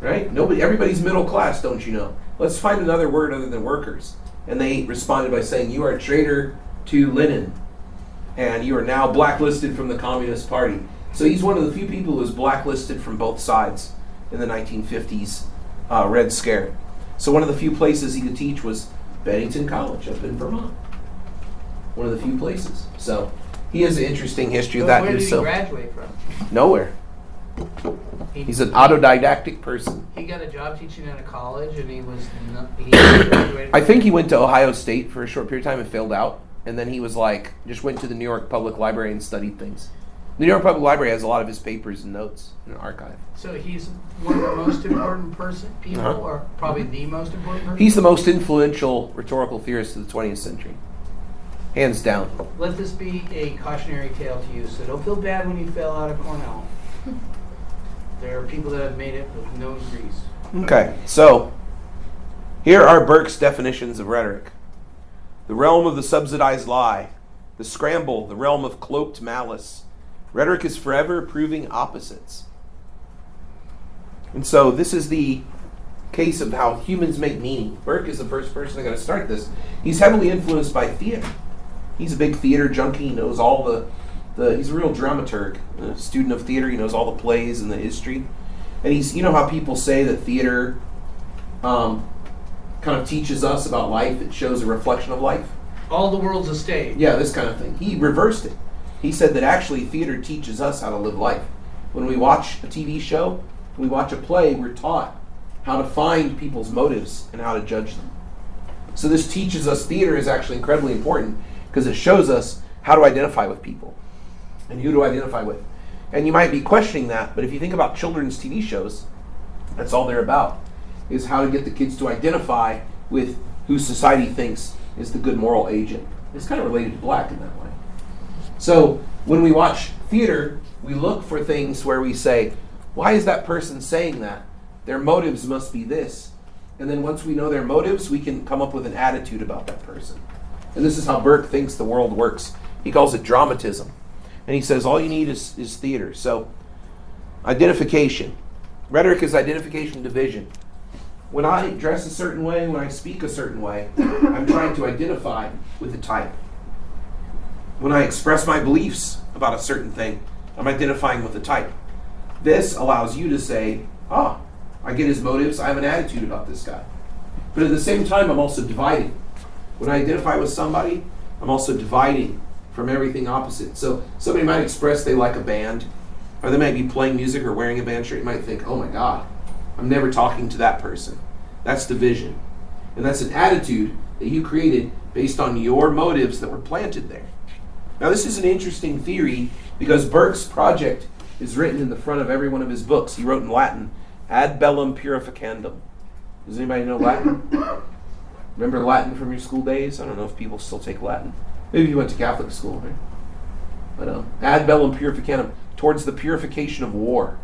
right? Everybody's middle class, don't you know? Let's find another word other than workers. And they responded by saying, you are a traitor to Lenin, and you are now blacklisted from the Communist Party. So he's one of the few people who was blacklisted from both sides in the 1950s Red Scare. So one of the few places he could teach was Bennington College up in Vermont. One of the few places. So he has an interesting history of that. Where did he So graduate from? nowhere. He's an autodidactic person. He got a job teaching at a college, and he graduated. I think he went to Ohio State for a short period of time and failed out. And then he was like, just went to the New York Public Library and studied things. The New York Public Library has a lot of his papers and notes in an archive. So he's one of the most important people, Uh-huh. or probably the most important person? He's the most influential rhetorical theorist of the 20th century. Hands down. Let this be a cautionary tale to you, so don't feel bad when you fell out of Cornell. There are people that have made it with no degrees. Okay, so here are Burke's definitions of rhetoric. The realm of the subsidized lie, the scramble, the realm of cloaked malice. Rhetoric is forever proving opposites. And so this is the case of how humans make meaning. Burke is the first person going to start this. He's heavily influenced by theater. He's a big theater junkie. He knows all he's a real dramaturg, a student of theater. He knows all the plays and the history. And you know how people say that theater kind of teaches us about life. It shows a reflection of life. All the world's a stage. Yeah, this kind of thing. He reversed it. He said that actually theater teaches us how to live life. When we watch a TV show, when we watch a play, we're taught how to find people's motives and how to judge them. So this teaches us theater is actually incredibly important because it shows us how to identify with people and who to identify with. And you might be questioning that, but if you think about children's TV shows, that's all they're about, is how to get the kids to identify with who society thinks is the good moral agent. It's kind of related to black in that way. So when we watch theater, we look for things where we say, why is that person saying that? Their motives must be this. And then once we know their motives, we can come up with an attitude about that person. And this is how Burke thinks the world works. He calls it dramatism. And he says all you need is theater. So identification. Rhetoric is identification division. When I dress a certain way, when I speak a certain way, I'm trying to identify with the type. When I express my beliefs about a certain thing, I'm identifying with the type. This allows you to say, I get his motives, I have an attitude about this guy. But at the same time, I'm also dividing. When I identify with somebody, I'm also dividing from everything opposite. So somebody might express they like a band, or they might be playing music or wearing a band shirt. You might think, oh my God, I'm never talking to that person. That's division. And that's an attitude that you created based on your motives that were planted there. Now this is an interesting theory because Burke's project is written in the front of every one of his books. He wrote in Latin, ad bellum purificandum. Does anybody know Latin? Remember Latin from your school days? I don't know if people still take Latin. Maybe you went to Catholic school, right? But ad bellum purificandum, towards the purification of war.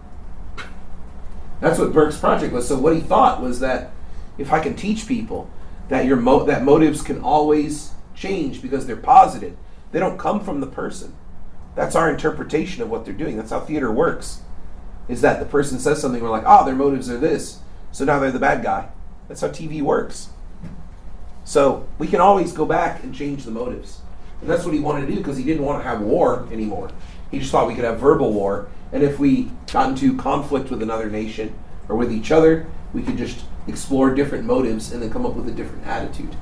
That's what Burke's project was. So what he thought was that if I can teach people that that motives can always change because they're positive, they don't come from the person. That's our interpretation of what they're doing. That's how theater works. Is that the person says something, we're like, their motives are this, so now they're the bad guy. That's how TV works. So we can always go back and change the motives. And that's what he wanted to do because he didn't want to have war anymore. He just thought we could have verbal war. And if we got into conflict with another nation or with each other, we could just explore different motives and then come up with a different attitude.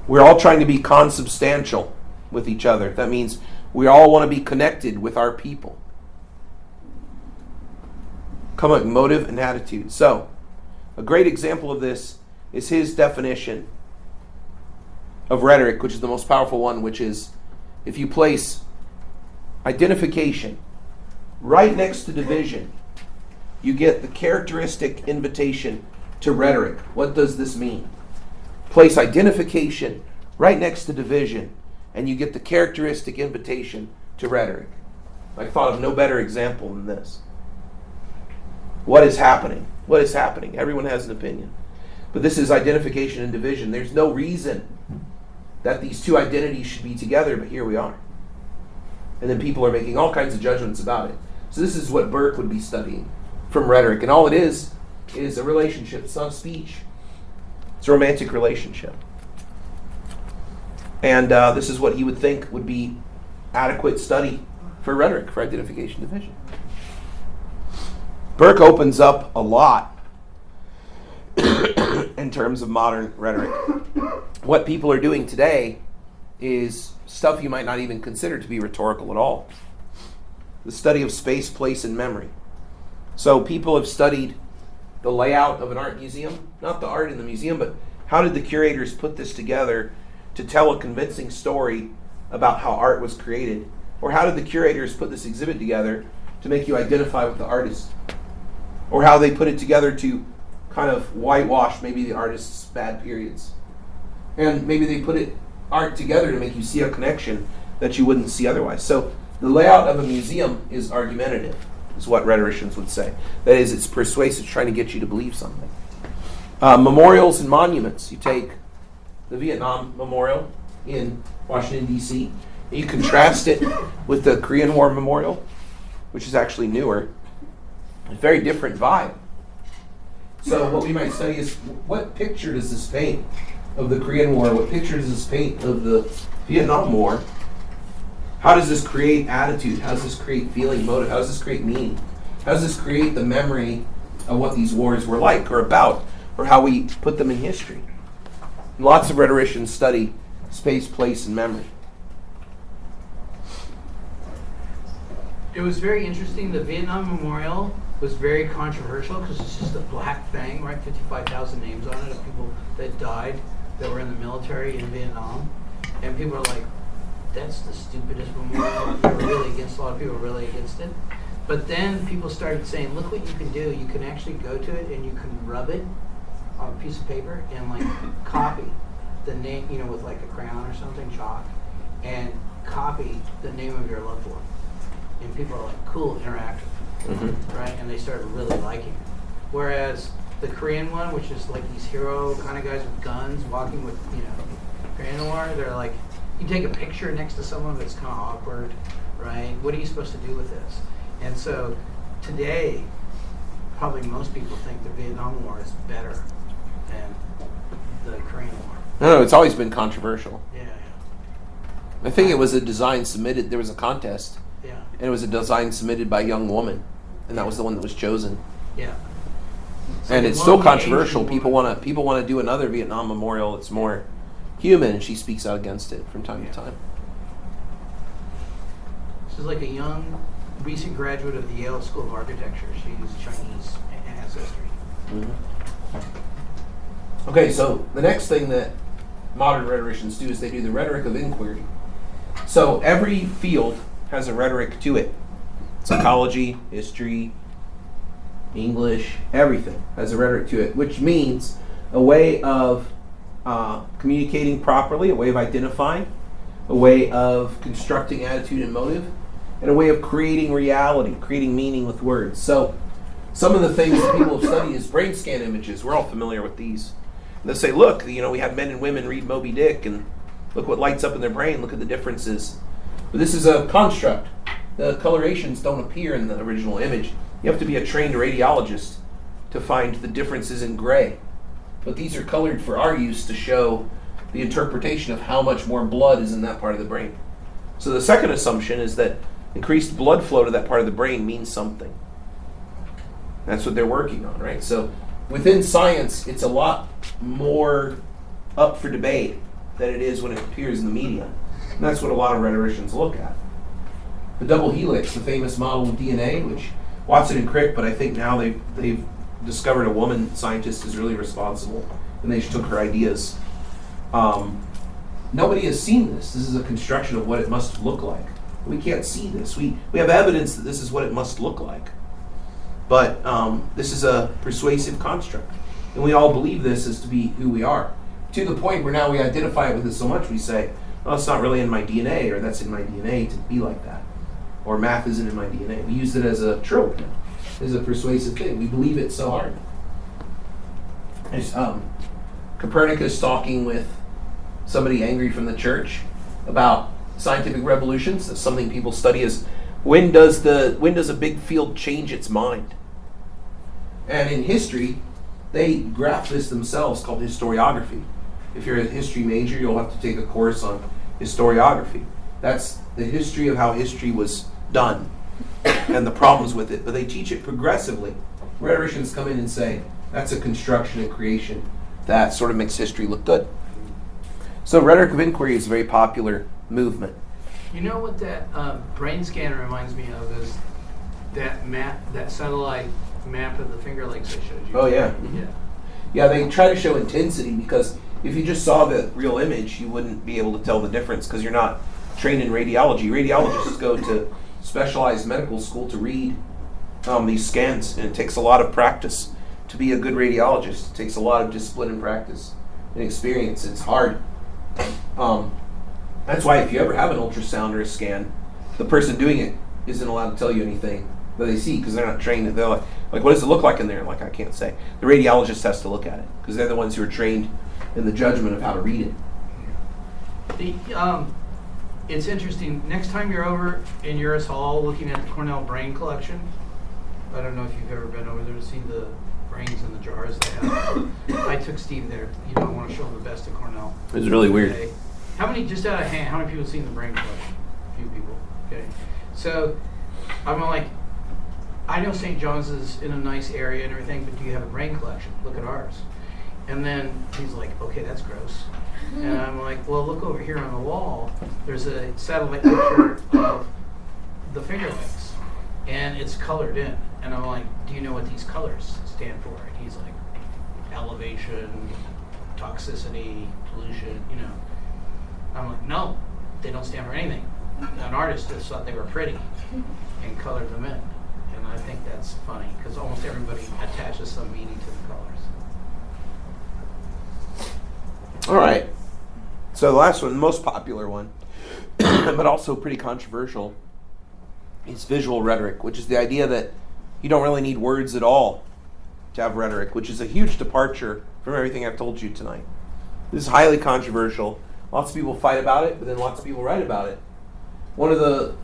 We're all trying to be consubstantial with each other. That means we all want to be connected with our people. Come up with motive and attitude. So, a great example of this is his definition of rhetoric, which is the most powerful one, which is if you place identification right next to division, you get the characteristic invitation to rhetoric. What does this mean? Place identification right next to division, and you get the characteristic invitation to rhetoric. I thought of no better example than this. What is happening? what is happening. Everyone has an opinion. But this is identification and division. There's no reason that these two identities should be together, but here we are. And then people are making all kinds of judgments about it. So this is what Burke would be studying from rhetoric. And all it is a relationship. It's not a speech. It's a romantic relationship. And this is what he would think would be adequate study for rhetoric, for identification and division. Burke opens up a lot in terms of modern rhetoric. What people are doing today is stuff you might not even consider to be rhetorical at all. The study of space, place, and memory. So people have studied the layout of an art museum, not the art in the museum, but how did the curators put this together to tell a convincing story about how art was created? Or how did the curators put this exhibit together to make you identify with the artist? Or how they put it together to kind of whitewash maybe the artist's bad periods. And maybe they put art together to make you see a connection that you wouldn't see otherwise. So the layout of a museum is argumentative, is what rhetoricians would say. That is, it's persuasive, trying to get you to believe something. Memorials and monuments. You take the Vietnam Memorial in Washington, D.C., and you contrast it with the Korean War Memorial, which is actually newer. A very different vibe. So what we might study is, what picture does this paint of the Korean War? What picture does this paint of the Vietnam War? How does this create attitude? How does this create feeling, motive? How does this create meaning? How does this create the memory of what these wars were like or about, or how we put them in history? Lots of rhetoricians study space, place, and memory. It was very interesting. The Vietnam Memorial was very controversial because it's just a black thing, right? 55,000 names on it of people that died that were in the military in Vietnam. And people are like, that's the stupidest memorial. They were really against, a lot of people were really against it. But then people started saying, look what you can do. You can actually go to it and you can rub it on a piece of paper and like copy the name, with like a crayon or something, chalk, and copy the name of your loved one. And people are like, cool, interactive. Mm-hmm. Right? And they started really liking it. Whereas the Korean one, which is like these hero kind of guys with guns walking with, Korean War, they're like, you take a picture next to someone that's kind of awkward, right? What are you supposed to do with this? And so today, probably most people think the Vietnam War is better than the Korean War. No, it's always been controversial. Yeah. I think it was a design submitted, there was a contest. Yeah. And it was a design submitted by a young woman, and that was the one that was chosen. Yeah. And it's still controversial. People want to do another Vietnam memorial that's more human, and she speaks out against it from time to time. This is like a young, recent graduate of the Yale School of Architecture. She's Chinese ancestry. Mm-hmm. Okay, so the next thing that modern rhetoricians do is they do the rhetoric of inquiry. So every field has a rhetoric to it. Psychology, history, English, everything has a rhetoric to it, which means a way of communicating properly, a way of identifying, a way of constructing attitude and motive, and a way of creating reality, creating meaning with words. So some of the things that people have studied is brain scan images. We're all familiar with these. And they say, look, we had men and women read Moby Dick, and look what lights up in their brain, look at the differences. But this is a construct. The colorations don't appear in the original image. You have to be a trained radiologist to find the differences in gray. But these are colored for our use to show the interpretation of how much more blood is in that part of the brain. So the second assumption is that increased blood flow to that part of the brain means something. That's what they're working on, right? So within science, it's a lot more up for debate than it is when it appears in the media. And that's what a lot of rhetoricians look at. The double helix, the famous model of DNA, which Watson and Crick, but I think now they've discovered a woman scientist is really responsible, and they took her ideas. Nobody has seen this. This is a construction of what it must look like. We can't see this. We have evidence that this is what it must look like. But this is a persuasive construct. And we all believe this is to be who we are. To the point where now we identify it with it so much, we say, well, it's not really in my DNA, or that's in my DNA to be like that. Or math isn't in my DNA. We use it as a trope now, as a persuasive thing. We believe it so hard. Is Copernicus talking with somebody angry from the church about scientific revolutions. That's something people study is when does a big field change its mind? And in history, they graph this themselves called historiography. If you're a history major, you'll have to take a course on historiography. That's the history of how history was done and the problems with it. But they teach it progressively. Rhetoricians come in and say, that's a construction and creation that sort of makes history look good. So rhetoric of inquiry is a very popular movement. You know what that brain scan reminds me of is that map, that satellite map of the Finger Lakes I showed you. Oh, yeah. Yeah. Yeah, they try to show intensity because if you just saw the real image, you wouldn't be able to tell the difference because you're not trained in radiology. Radiologists go to specialized medical school to read these scans, and it takes a lot of practice to be a good radiologist. It takes a lot of discipline and practice and experience. It's hard. That's why if you ever have an ultrasound or a scan, the person doing it isn't allowed to tell you anything that they see because they're not trained. They're like, what does it look like in there? Like, I can't say. The radiologist has to look at it because they're the ones who are trained in the judgment of how to read it. It's interesting. Next time you're over in Uris Hall looking at the Cornell brain collection, I don't know if you've ever been over there to see the brains in the jars they have. I took Steve there. You know, I want to show him the best of Cornell. It was really weird. Okay. How many, just out of hand, how many people have seen the brain collection? A few people. Okay. So I'm like, I know St. John's is in a nice area and everything, but do you have a brain collection? Look at ours. And then he's like, okay, that's gross. And I'm like, well, look over here on the wall. There's a satellite picture of the Finger Lakes, and it's colored in. And I'm like, do you know what these colors stand for? And he's like, elevation, toxicity, pollution, you know. I'm like, no, they don't stand for anything. An artist just thought they were pretty and colored them in. And I think that's funny because almost everybody attaches some meaning to the colors. All right. So the last one, the most popular one, but also pretty controversial, is visual rhetoric, which is the idea that you don't really need words at all to have rhetoric, which is a huge departure from everything I've told you tonight. This is highly controversial. Lots of people fight about it, but then lots of people write about it. One of the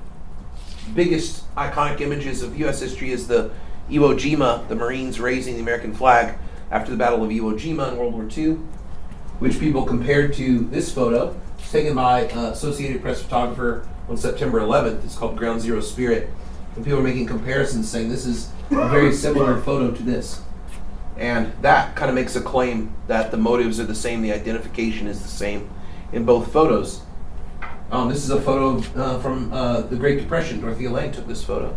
biggest iconic images of U.S. history is the Iwo Jima, the Marines raising the American flag after the Battle of Iwo Jima in World War II, which people compared to this photo. It's taken by Associated Press photographer on September 11th. It's called Ground Zero Spirit. And people are making comparisons saying this is a very similar photo to this. And that kind of makes a claim that the motives are the same, the identification is the same in both photos. This is a photo from the Great Depression. Dorothea Lange took this photo.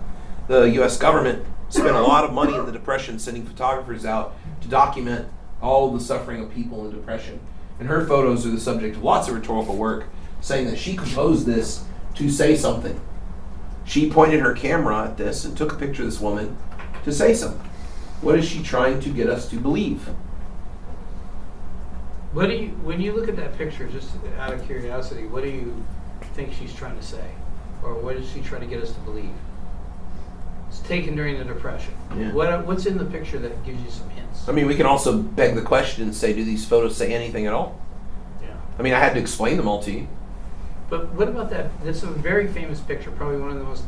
The U.S. government spent a lot of money in the Depression sending photographers out to document all of the suffering of people in depression. And her photos are the subject of lots of rhetorical work, saying that she composed this to say something. She pointed her camera at this and took a picture of this woman to say something. What is she trying to get us to believe? What do you, when you look at that picture, just out of curiosity, what do you think she's trying to say? Or what is she trying to get us to believe? It's taken during the Depression. Yeah. What's in the picture that gives you some hints? I mean, we can also beg the question and say, do these photos say anything at all? Yeah. I mean, I had to explain them all to you. But what about that? That's a very famous picture, probably one of the most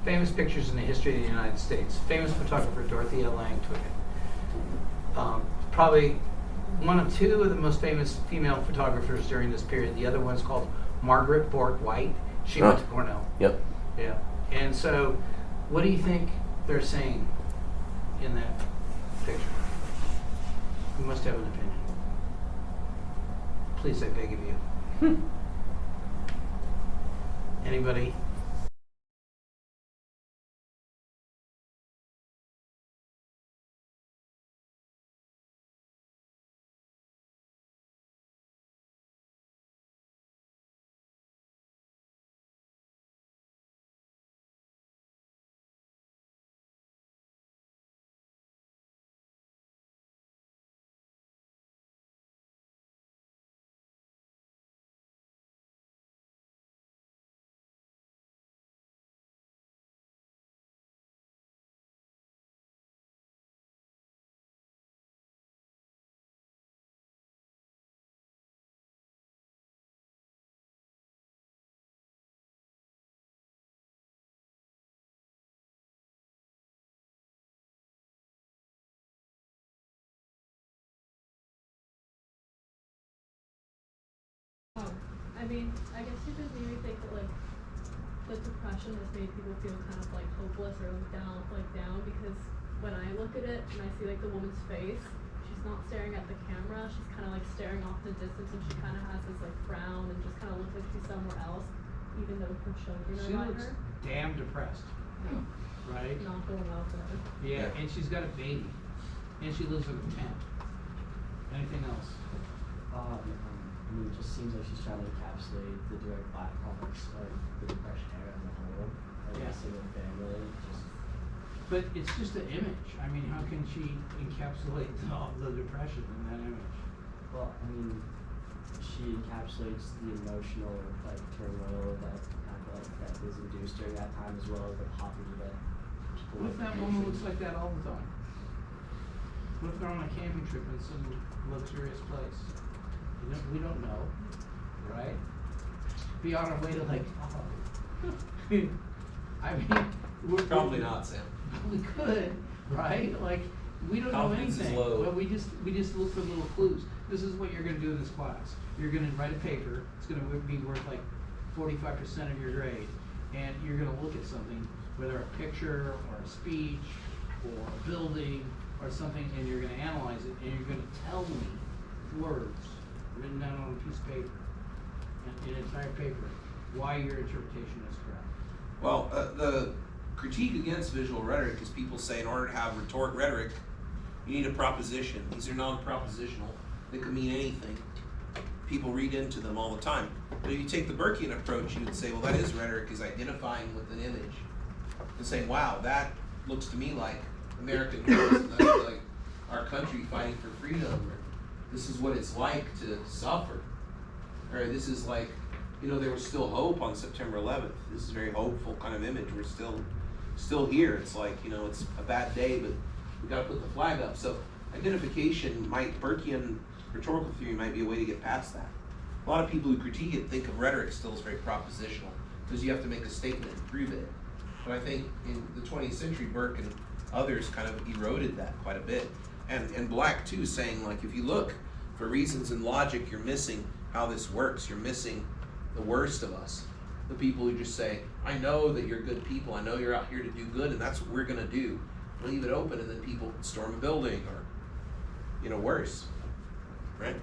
famous pictures in the history of the United States. Famous photographer Dorothea Lange took it. Probably one of two of the most famous female photographers during this period. The other one's called Margaret Bork White. She went to Cornell. Yep. Yeah. And so, what do you think they're saying in that picture? You must have an opinion. Please, I beg of you. Anybody? I mean, I guess you just made me think that like the depression has made people feel kind of like hopeless or down because when I look at it and I see like the woman's face, she's not staring at the camera, she's kind of like staring off in the distance, and she kind of has this like frown and just kind of looks like she's somewhere else, even though her children are She by looks her. damn depressed, right? Not going well for her. Yeah, and she's got a baby, and she lives in a tent. Anything else? I mean, it just seems like she's trying to encapsulate the direct byproducts of the Depression era as a whole, like Yeah. a single family. Just But it's just an image. I mean, how can she encapsulate the depression in that image? well, I mean, she encapsulates the emotional like turmoil that that is induced during that time, as well as the poverty that people. What if that woman looks like that all the time? What if they're on a camping trip in some luxurious place? We don't know, right? Be on our way to like, I mean, we're Probably not, Sam. We could, right? Like, we don't know Confidence is anything, low. but we just look for little clues. This is what you're going to do in this class. You're going to write a paper. It's going to be worth like 45% of your grade, and you're going to look at something, whether a picture or a speech or a building or something, and you're going to analyze it, and you're going to tell me words written down on a piece of paper, an entire paper, why your interpretation is correct. Well, the critique against visual rhetoric is people say in order to have rhetoric, you need a proposition. These are non-propositional. They could mean anything. People read into them all the time. But if you take the Burkean approach, you would say, well, that is rhetoric, is identifying with an image and saying, wow, that looks to me like American heroes, and that's like our country fighting for freedom, or this is what it's like to suffer, or this is like, you know, there was still hope on September 11th. This is a very hopeful kind of image. We're still here. It's like, you know, it's a bad day, but we got to put the flag up. So identification Burkean rhetorical theory might be a way to get past that. A lot of people who critique it think of rhetoric still as very propositional, because you have to make a statement and prove it. But I think in the 20th century, Burke and others kind of eroded that quite a bit. And Black too, saying like, if you look for reasons and logic, you're missing how this works. You're missing the worst of us. The people who just say, I know that you're good people, I know you're out here to do good, and that's what we're gonna do. Leave it open, and then people storm a building, or, you know, worse, right?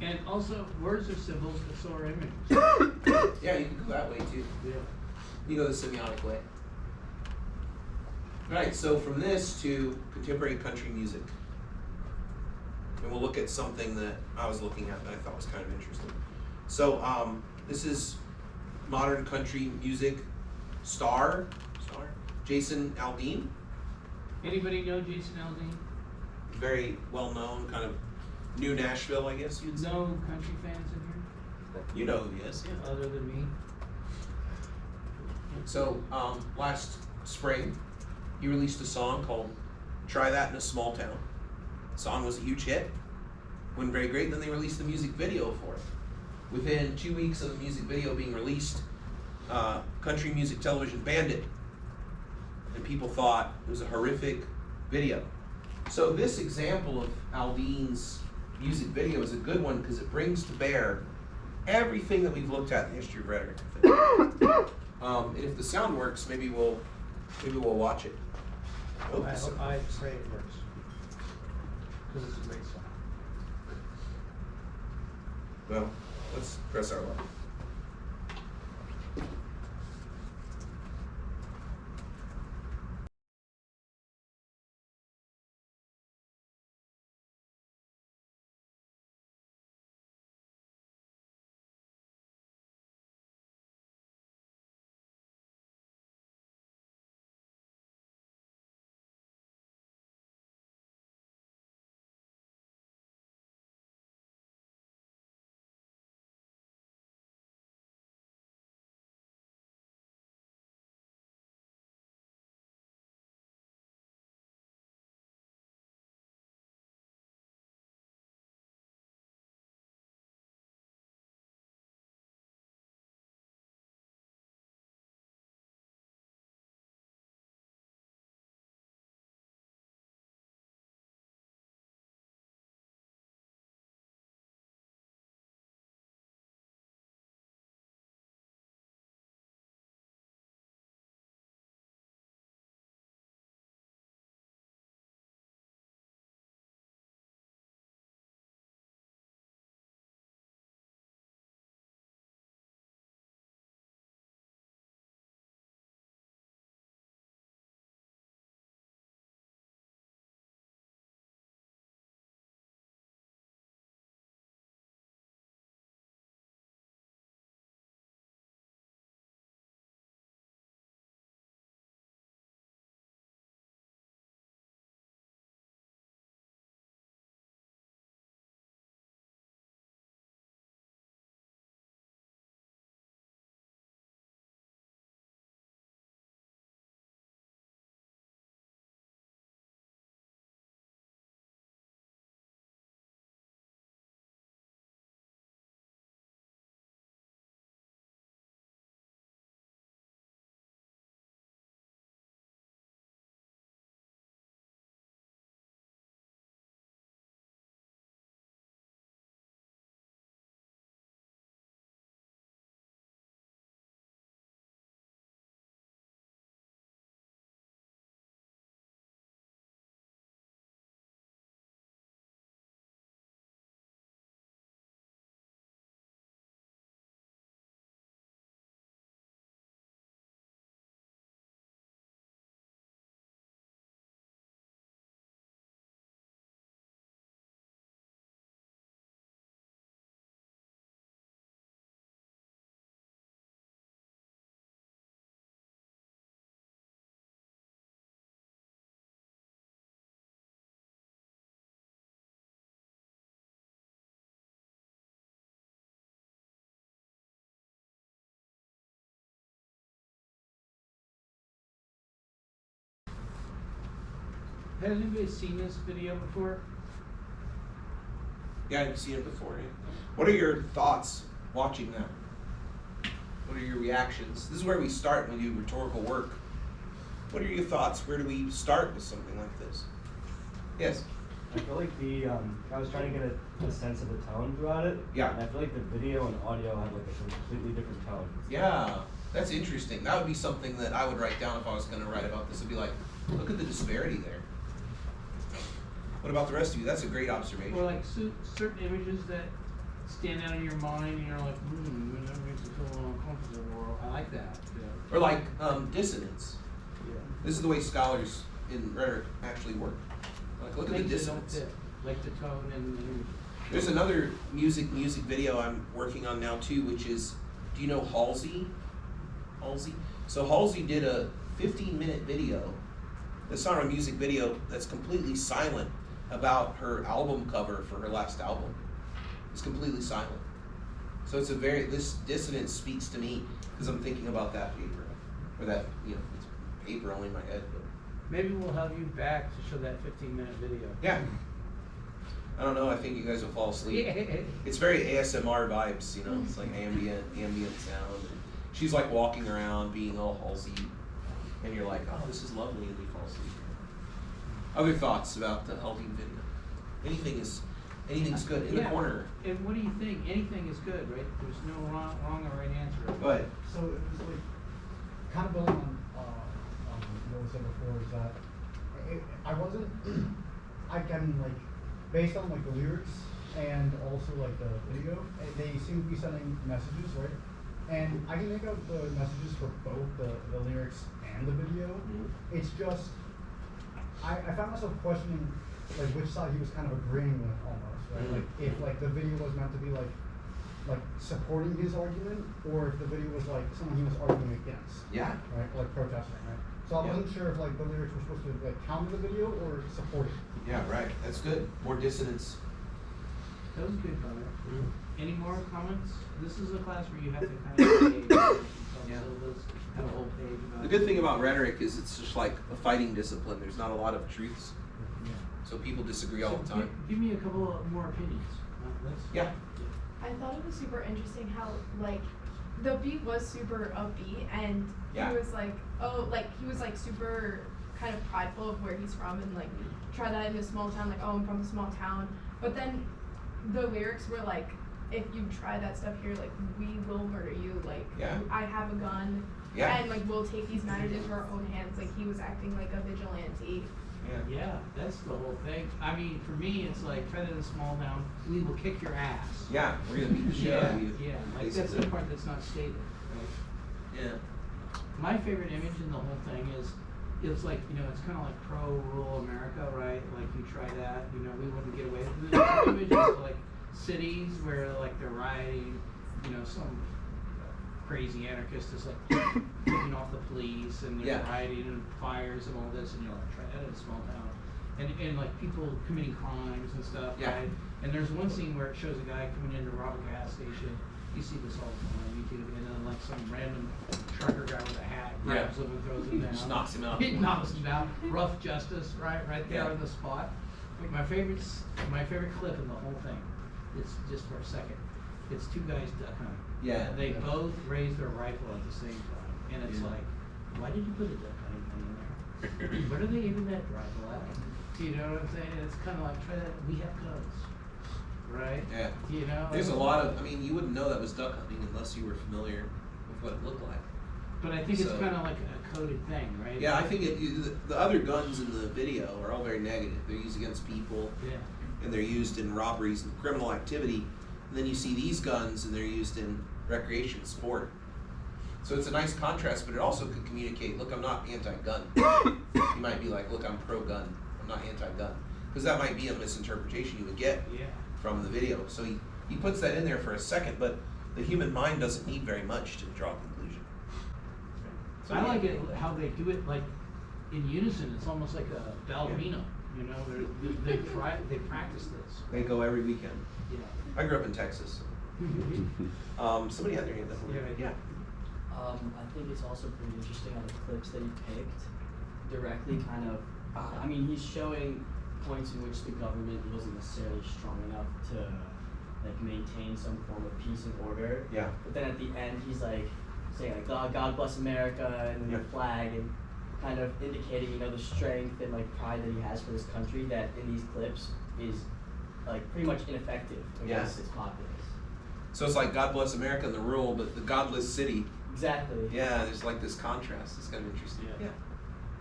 And also, words are symbols, but so are images. Yeah, you can go that way too. Yeah. You go the semiotic way. All right, so from this to contemporary country music. And we'll look at something that I was looking at that I thought was kind of interesting. So this is modern country music star, Jason Aldean. Anybody know Jason Aldean? Very well known, kind of new Nashville, I guess you'd say. No country fans in here? You know who he is. Yeah. Other than me? So last spring, he released a song called Try That in a Small Town. The song was a huge hit, went very great. Then they released the music video for it. Within 2 weeks of the music video being released, country music television banned it. And people thought it was a horrific video. So this example of Aldean's music video is a good one because it brings to bear everything that we've looked at in the history of rhetoric, I think. And if the sound works, maybe we'll watch it. Oh, I pray it works. Because it's a great song. Well, let's press our luck. Has anybody seen this video before? Yeah, you've seen it before. Yeah. What are your thoughts watching that? What are your reactions? This is where we start when we do rhetorical work. What are your thoughts? Where do we start with something like this? Yes? I feel like I was trying to get a sense of the tone throughout it. Yeah. And I feel like the video and audio have like a completely different tone. Yeah, that's interesting. That would be something that I would write down if I was going to write about this. It'd be like, look at the disparity there. What about the rest of you? That's a great observation. Or like certain images that stand out in your mind, and you're like, that makes me feel a little uncomfortable. Or I like that. Yeah. Or like dissonance. Yeah. This is the way scholars in rhetoric actually work. Like, look at the Things that don't dissonance. fit, like the tone and There's another music video I'm working on now too, which is, do you know Halsey? Halsey? So Halsey did a 15-minute video. It's not a music video that's completely silent about her album cover for her last album. It's completely silent. So it's this dissonance speaks to me because I'm thinking about that paper, or that, it's paper only in my head. But maybe we'll have you back to show that 15-minute video. yeah. I don't know. I think you guys will fall asleep. It's very ASMR vibes, It's like ambient sound. And she's like walking around, being all Halsey, and you're like, oh, this is lovely, and you fall asleep. Other thoughts about the helping video? Anything's good in the corner. And what do you think? Anything is good, right? There's no wrong or right answer. Go ahead. So it was like kind of building on what we said before is that I wasn't. I can like based on like the lyrics and also like the video, they seem to be sending messages, right? And I can make out the messages for both the lyrics and the video. Mm-hmm. It's just I found myself questioning like which side he was kind of agreeing with almost, right? Mm-hmm. Like if like the video was meant to be like supporting his argument, or if the video was like something he was arguing against. Yeah. Right? Like protesting, right? So I wasn't sure if like the lyrics were supposed to like counter the video or support it. Yeah, right. That's good. More dissonance. That was a good comment. Any more comments? This is a class where you have to kind of have a whole page about The good thing about rhetoric is it's just like a fighting discipline. There's not a lot of truths. Yeah. So people disagree all the So time. give me a couple of more opinions. Yeah. I thought it was super interesting how like the beat was super upbeat, and Yeah. he was like, he was like super kind of prideful of where he's from, and like try that in a small town, like, oh, I'm from a small town. But then the lyrics were like, if you try that stuff here, like, we will murder you, like, Yeah. I have a gun, Yeah. and like we'll take these matters into our own hands. Like he was acting like a vigilante. Yeah, that's the whole thing. I mean, for me, it's like, try that in a small town, we will kick your ass. Yeah, we're gonna beat the shit out of you. Yeah, like that's the part that's not stated, right? Yeah. My favorite image in the whole thing is, it's like, it's kind of like pro-rural America, right? Like you try that, we wouldn't get away with it. There's images of like cities where like they're rioting, some crazy anarchist is like kicking off the police and they're rioting and fires and all this, and you're like, try that in a small town. And like people committing crimes and stuff, right? And there's one scene where it shows a guy coming in to rob a gas station. You see this all the time on YouTube, and then like some random trucker guy with a hat grabs him and throws him down. Just knocks him out. He knocks him out. Rough justice, right there on the spot. Like my favorite clip in the whole thing. It's just for a second. It's two guys duck hunting. Yeah. They both raise their rifle at the same time, and it's like, why did you put a duck hunting thing in there? What are they aiming that rifle at? You know what I'm saying? It's kind of like, try that. We have guns, right? Yeah. There's a lot of. I mean, you wouldn't know that was duck hunting unless you were familiar with what it looked like. But I think it's kind of like a coded thing, right? Yeah, I think the other guns in the video are all very negative. They're used against people. Yeah. And they're used in robberies and criminal activity. And then you see these guns and they're used in recreation, sport. So it's a nice contrast, but it also could communicate, look, I'm not anti-gun. You might be like, look, I'm pro-gun. I'm not anti-gun. Because that might be a misinterpretation you would get from the video. So he puts that in there for a second, but the human mind doesn't need very much to draw a conclusion. So I like it how they do it like in unison. It's almost like a ballerina. They practice this. They go every weekend. Yeah. I grew up in Texas. Somebody had their hand up. Yeah. I think it's also pretty interesting how the clips that you picked directly kind of I mean, he's showing points in which the government wasn't necessarily strong enough to like maintain some form of peace and order. Yeah. But then at the end, he's like saying like God bless America, and then Yeah. the flag, and kind of indicating, you know, the strength and like pride that he has for this country that in these clips is like pretty much ineffective against its populace. So it's like God bless America in the rural, but the godless city. Exactly. Yeah, there's like this contrast. It's kind of interesting. Yeah.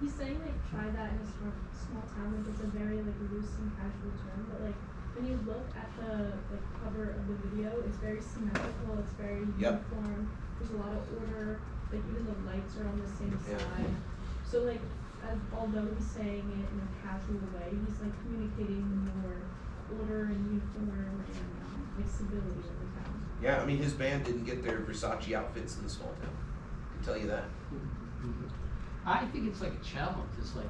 He's saying like try that in a small town, like it's a very like loose and casual term, but like when you look at the like cover of the video, it's very symmetrical, it's very uniform. There's a lot of order, like even the lights are on the same side. So like although he's saying it in a casual way, he's like communicating more order and uniform and like civility in the town. Yeah, I mean his band didn't get their Versace outfits in the small town. I can tell you that. I think it's like a challenge. It's like,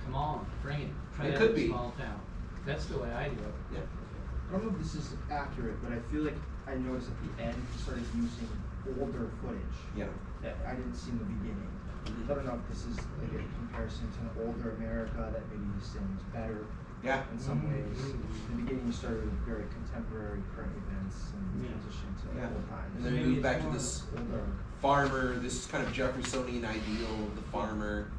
come on, bring it. Try It it could in a be. small town. That's the way I do it. Yeah. I don't know if this is accurate, but I feel like I noticed at the end he started using older footage that I didn't see in the beginning. I don't know if this is like a comparison to an older America that maybe he's saying is better in some ways. In the beginning, you started with very contemporary current events and transitioned to old times. And then we moved back to this older farmer, this kind of Jeffersonian ideal of the farmer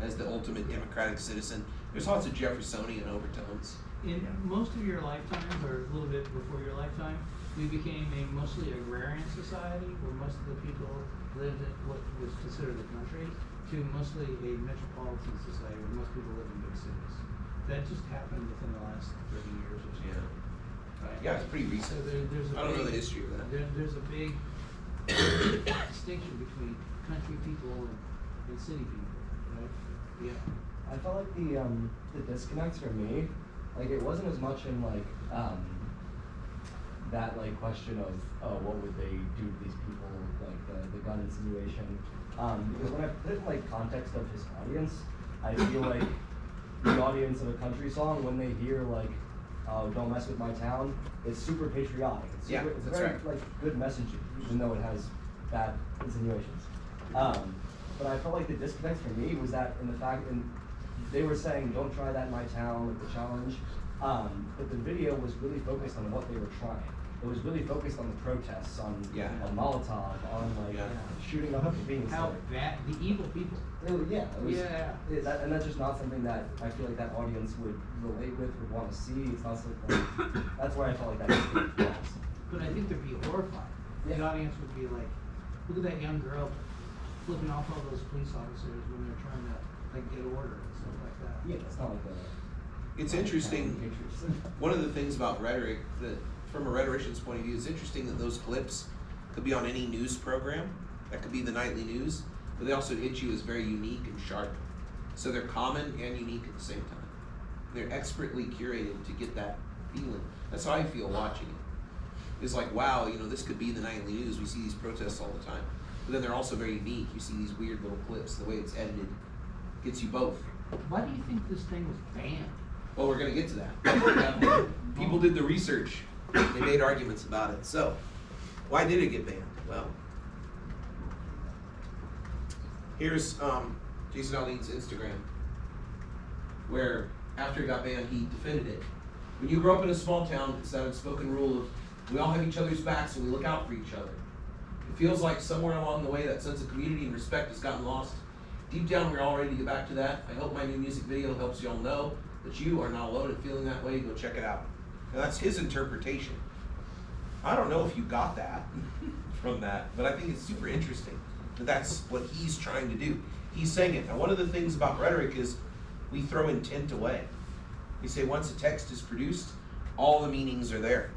as the ultimate democratic citizen. There's lots of Jeffersonian overtones. In most of your lifetime, or a little bit before your lifetime, we became a mostly agrarian society where most of the people lived in what was considered the country, to mostly a metropolitan society where most people live in big cities. That just happened within the last 30 years or so. Yeah. Right? Yeah, it's pretty recent. So there's a I don't know big- the history of that. There's a big distinction between country people and city people, right? Yeah. I felt like the disconnect for me, like it wasn't as much in like that like question of what would they do to these people, like the gun insinuation. Because when I put it in like context of his audience, I feel like the audience of a country song, when they hear like "Don't mess with my town," it's super patriotic. It's super, it's that's very right. like good messaging, even though it has bad insinuations. But I felt like the disconnect for me was that in the fact, and they were saying, "Don't try that in my town," like the challenge. But the video was really focused on what they were trying. It was really focused on the protests, on Molotov, on like shooting up convenience How stores. bad, the evil people. It was, Yeah. and that's just not something that I feel like that audience would relate with, would want to see. It's not something. That's where I felt like that was. But I think they'd be horrified. The audience would be like, look at that young girl flipping off all those police officers when they're trying to like get order and stuff like that. Yeah, it's not like a. It's interesting. One of the things about rhetoric that, from a rhetorician's point of view, it's interesting that those clips could be on any news program. That could be the nightly news, but they also hit you as very unique and sharp. So they're common and unique at the same time. They're expertly curated to get that feeling. That's how I feel watching it. It's like, wow, you know, this could be the nightly news. We see these protests all the time. But then they're also very unique. You see these weird little clips. The way it's edited gets you both. Why do you think this thing was banned? Well, we're going to get to that. People did the research. They made arguments about it. So, why did it get banned? Well, here's Jason Aldean's Instagram, where after it got banned, he defended it. When you grow up in a small town, it's that unspoken rule of we all have each other's backs and we look out for each other. It feels like somewhere along the way that sense of community and respect has gotten lost. Deep down, we're all ready to get back to that. I hope my new music video helps you all know that you are not alone in feeling that way. Go check it out. Now, that's his interpretation. I don't know if you got that from that, but I think it's super interesting that that's what he's trying to do. He's saying it. Now, one of the things about rhetoric is we throw intent away. We say once a text is produced, all the meanings are there.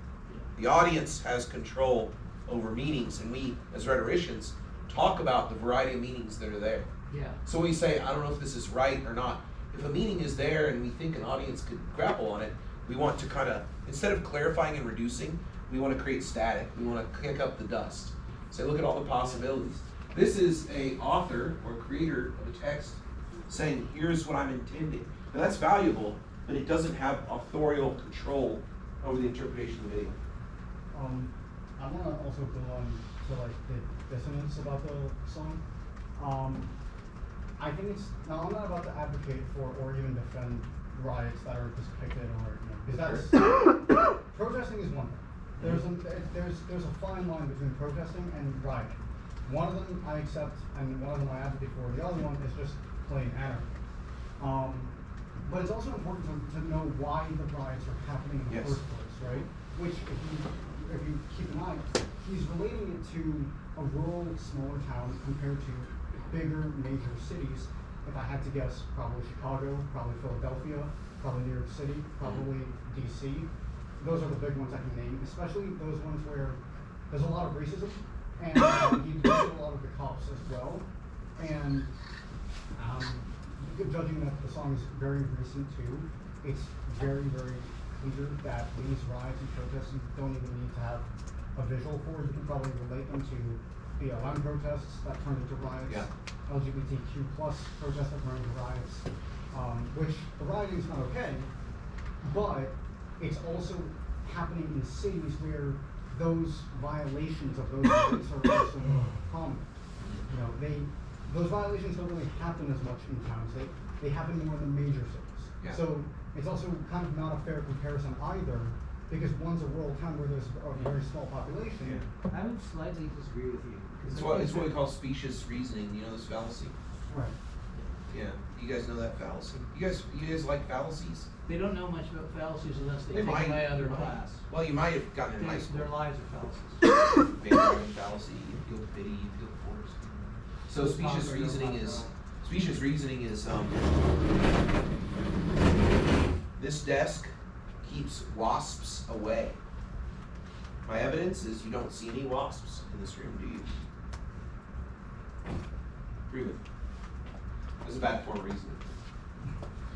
The audience has control over meanings, and we, as rhetoricians, talk about the variety of meanings that are there. Yeah. So we say, I don't know if this is right or not. If a meaning is there and we think an audience could grapple on it, we want to kind of, instead of clarifying and reducing, we want to create static. We want to kick up the dust. Say, look at all the possibilities. This is a author or creator of a text saying, here's what I'm intending. Now that's valuable, but it doesn't have authorial control over the interpretation of the video. I want to also go on to like the dissonance about the song. I think it's, now I'm not about to advocate for or even defend riots that are depicted or, because that's, protesting is one thing. There's a fine line between protesting and rioting. One of them I accept and one of them I advocate for, the other one is just plain anarchy. But it's also important to know why the riots are happening in the first place, right? Which, if you keep an eye, he's relating it to a rural, smaller town compared to bigger, major cities. If I had to guess, probably Chicago, probably Philadelphia, probably New York City, probably DC. Those are the big ones I can name, especially those ones where there's a lot of racism, and he deals with a lot of the cops as well. And judging that the song is very recent too, it's very, very clear that these riots and protests you don't even need to have a visual for. You can probably relate them to BLM protests that turned into riots, LGBTQ plus protests that turned into riots, which the rioting is not okay, but it's also happening in cities where those violations of those rights are also common. Those violations don't really happen as much in towns. They happen more in the major cities. Yeah. So it's also kind of not a fair comparison either, because one's a rural town where there's a very small population. Yeah. I would slightly disagree with you. It's what we call specious reasoning. You know this fallacy? Right. Yeah. You guys know that fallacy? You guys like fallacies? They don't know much about fallacies unless they They take might. them out of their class. Well, you might have gotten it in high school. Their lives are fallacies. Bandwagon fallacy. You feel pity. You feel forced. So specious reasoning is this desk keeps wasps away. My evidence is you don't see any wasps in this room, do you? Agree with me. That's a bad form of reasoning.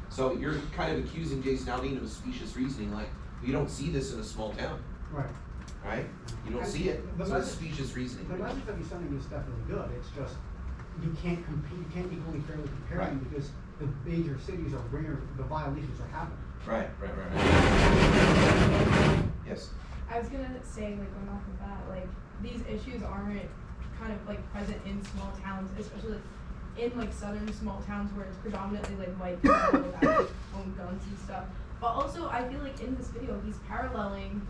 So you're kind of accusing Jason Aldean of specious reasoning, like you don't see this in a small town. Right. Right? You don't see it. So it's specious reasoning. The message that he's sending is definitely good. It's just you can't compete. You can't equally fairly compare them because the major cities are where the violations are happening. Right. Yes. I was gonna say, like, going off of that, like, these issues aren't kind of like present in small towns, especially like, in like southern small towns where it's predominantly like white people that like, own guns and stuff. But also, I feel like in this video, he's paralleling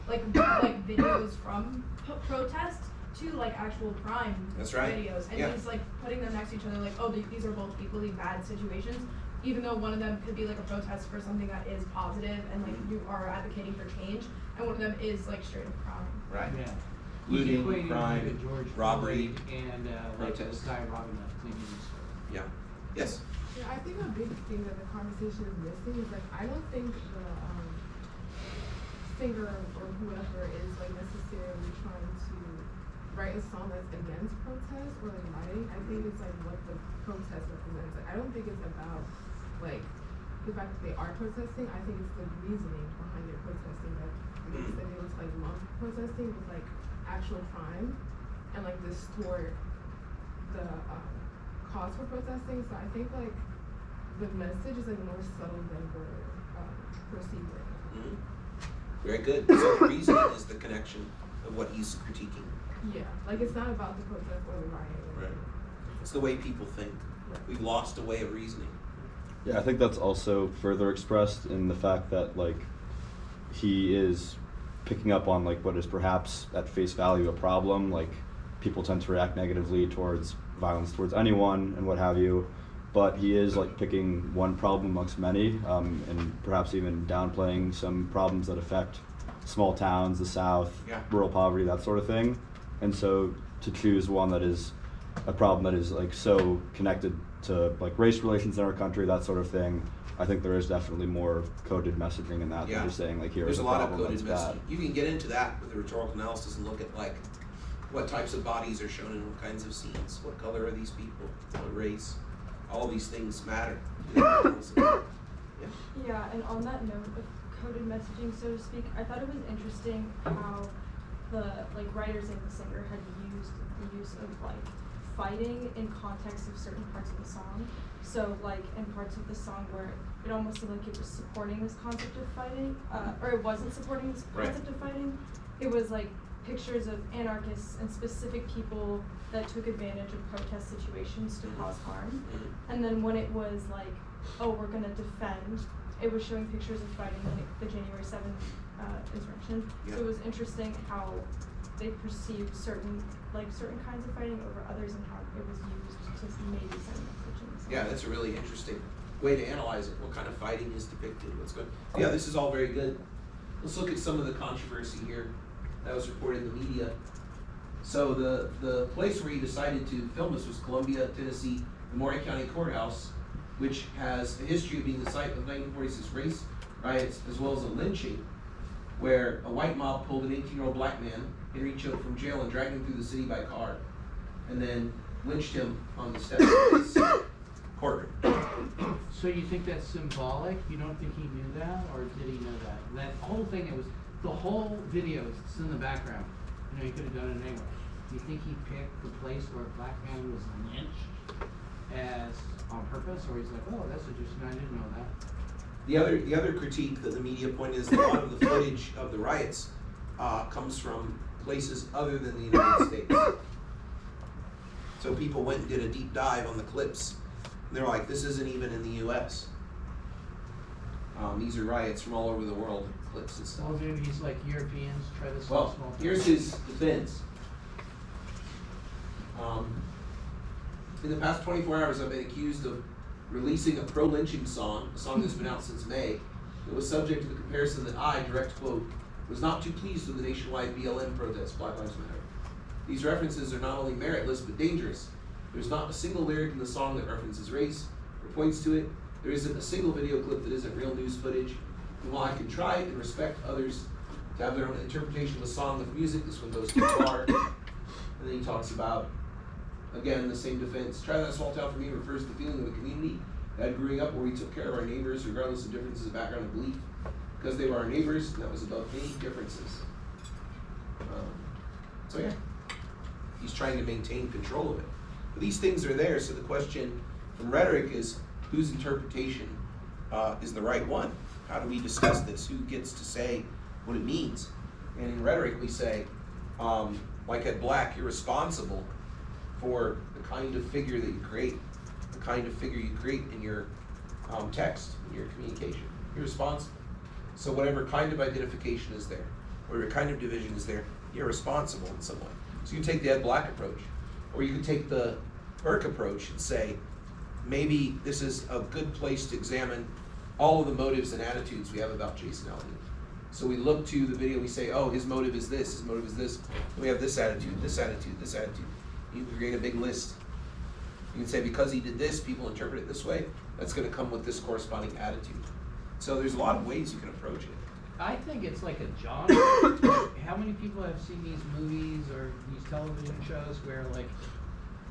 like videos from protests to like actual crime videos, and he's like putting them next to each other, like, oh, these are both equally bad situations, even though one of them could be like a protest for something that is positive and like you are advocating for change, and one of them is like straight up crime. Right. Yeah. Looting, crime, robbery, and like this guy robbing a convenience store. Yeah. Yes. Yeah, I think a big thing that the conversation is missing is like I don't think the singer or whoever is like necessarily trying to write a song that's against protest or like rioting. I think it's like what the protest represents. Like I don't think it's about like the fact that they are protesting. I think it's the reasoning behind their protesting that makes them able to like lump protesting with like actual crime and like distort the cause for protesting. So I think like the message is like more subtle than we're perceiving right now. Very good. So the reasoning is the connection of what he's critiquing. Yeah, like it's not about the protest or the riot. Right. It's the way people think. We've lost a way of reasoning. Yeah, I think that's also further expressed in the fact that like he is picking up on like what is perhaps at face value a problem. Like people tend to react negatively towards violence towards anyone and what have you, but he is like picking one problem amongst many, and perhaps even downplaying some problems that affect small towns, the South, rural poverty, that sort of thing. And so to choose one that is a problem that is like so connected to like race relations in our country, that sort of thing, I think there is definitely more coded messaging in that than just saying like here's a lot problem of coded that's messaging. bad. You can get into that with the rhetorical analysis and look at like what types of bodies are shown in what kinds of scenes, what color are these people, what race, all these things matter. Yeah, and on that note of coded messaging, so to speak, I thought it was interesting how the writers and the singer had used the use of fighting in context of certain parts of the song. So in parts of the song where it almost seemed like it was supporting this concept of fighting, or it wasn't supporting this concept of fighting, it was pictures of anarchists and specific people that took advantage of protest situations to cause harm. And then when it was like, oh, we're gonna defend, it was showing pictures of fighting the January 7th insurrection. So it was interesting how they perceived certain kinds of fighting over others and how it was used to maybe send a message. Yeah, that's a really interesting way to analyze it. What kind of fighting is depicted? What's good? Yeah, this is all very good. Let's look at some of the controversy here that was reported in the media. So the place where he decided to film this was Columbia, Tennessee, the Maury County Courthouse, which has a history of being the site of 1946 race riots as well as a lynching, where a white mob pulled an 18-year-old black man, Henry Choate, from jail and dragged him through the city by car, and then lynched him on the steps of his courtroom. So you think that's symbolic? You don't think he knew that, or did he know that? That whole thing, it was the whole video is in the background. You know, he could have done it anyway. Do you think he picked the place where a black man was lynched as on purpose, or he's like, oh, that's interesting, I didn't know that. The other critique that the media point is that a lot of the footage of the riots comes from places other than the United States. So people went and did a deep dive on the clips. And they're like, this isn't even in the U.S. These are riots from all over the world, clips and stuff. Well, maybe he's like, Europeans try this Well, small thing. here's his defense. In the past 24 hours, I've been accused of releasing a pro-lynching song, a song that's been out since May. It was subject to the comparison that I, direct quote, was not too pleased with the nationwide BLM protest, Black Lives Matter. These references are not only meritless, but dangerous. There's not a single lyric in the song that references race or points to it. There isn't a single video clip that isn't real news footage. And while I can try and respect others to have their own interpretation of a song with music, this one goes too far. And then he talks about, again, the same defense. Try That Small Town for me refers to the feeling of a community that growing up where we took care of our neighbors regardless of differences of background and belief, because they were our neighbors, and that was above any differences. So yeah, he's trying to maintain control of it. But these things are there, so the question from Rhetoric is, whose interpretation is the right one? How do we discuss this? Who gets to say what it means? And in Rhetoric we say, like at Black, you're responsible for the kind of figure that you create, the kind of figure you create in your text, in your communication. You're responsible. So whatever kind of identification is there, whatever kind of division is there, you're responsible in some way. So you can take the Ed Black approach, or you can take the Burke approach and say, maybe this is a good place to examine all of the motives and attitudes we have about Jason Aldean. So we look to the video, we say, oh, his motive is this, his motive is this. We have this attitude, this attitude, this attitude. You can create a big list. You can say, because he did this, people interpret it this way, that's going to come with this corresponding attitude. So there's a lot of ways you can approach it. I think it's like a genre. How many people have seen these movies or these television shows where, like,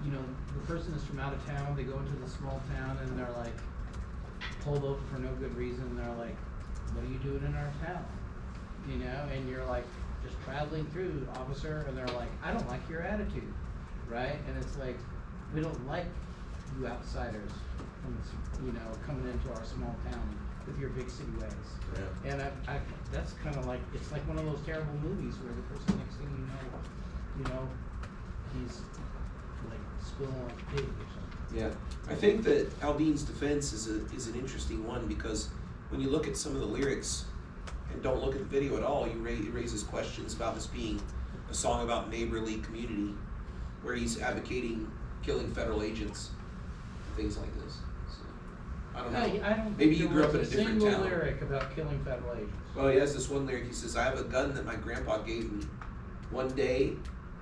you know, the person is from out of town, they go into the small town and they're like pulled over for no good reason, and they're like, what are you doing in our town? You know, and you're like, just traveling through, officer, and they're like, I don't like your attitude, right? And it's like, we don't like you outsiders, you know, coming into our small town with your big city ways. Yeah. And I that's kind of like, it's like one of those terrible movies where the person next thing you know, he's like squealing like a pig or something. Yeah, I think that Aldean's defense is an interesting one, because when you look at some of the lyrics and don't look at the video at all, it raises questions about this being a song about neighborly community, where he's advocating killing federal agents, things like this. So, I don't know. I don't Maybe think you grew up in a there was different single town. lyric about killing federal agents. Well, he has this one lyric. He says, I have a gun that my grandpa gave me. One day,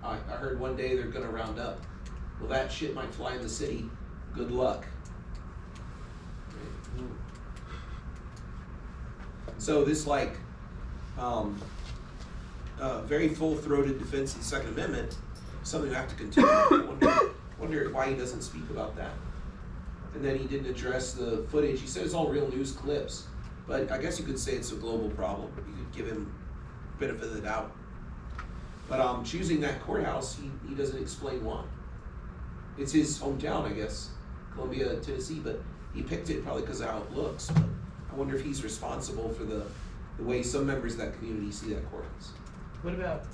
I heard one day they're going to round up. Well, that shit might fly in the city. Good luck. Right. So this, like, very full-throated defense of the Second Amendment, something we have to continue. I wonder why he doesn't speak about that. And then he didn't address the footage. He said it's all real news clips, but I guess you could say it's a global problem. You could give him benefit of the doubt. But choosing that courthouse, he doesn't explain why. It's his hometown, I guess, Columbia, Tennessee, but he picked it probably because of how it looks. But I wonder if he's responsible for the way some members of that community see that courthouse. What about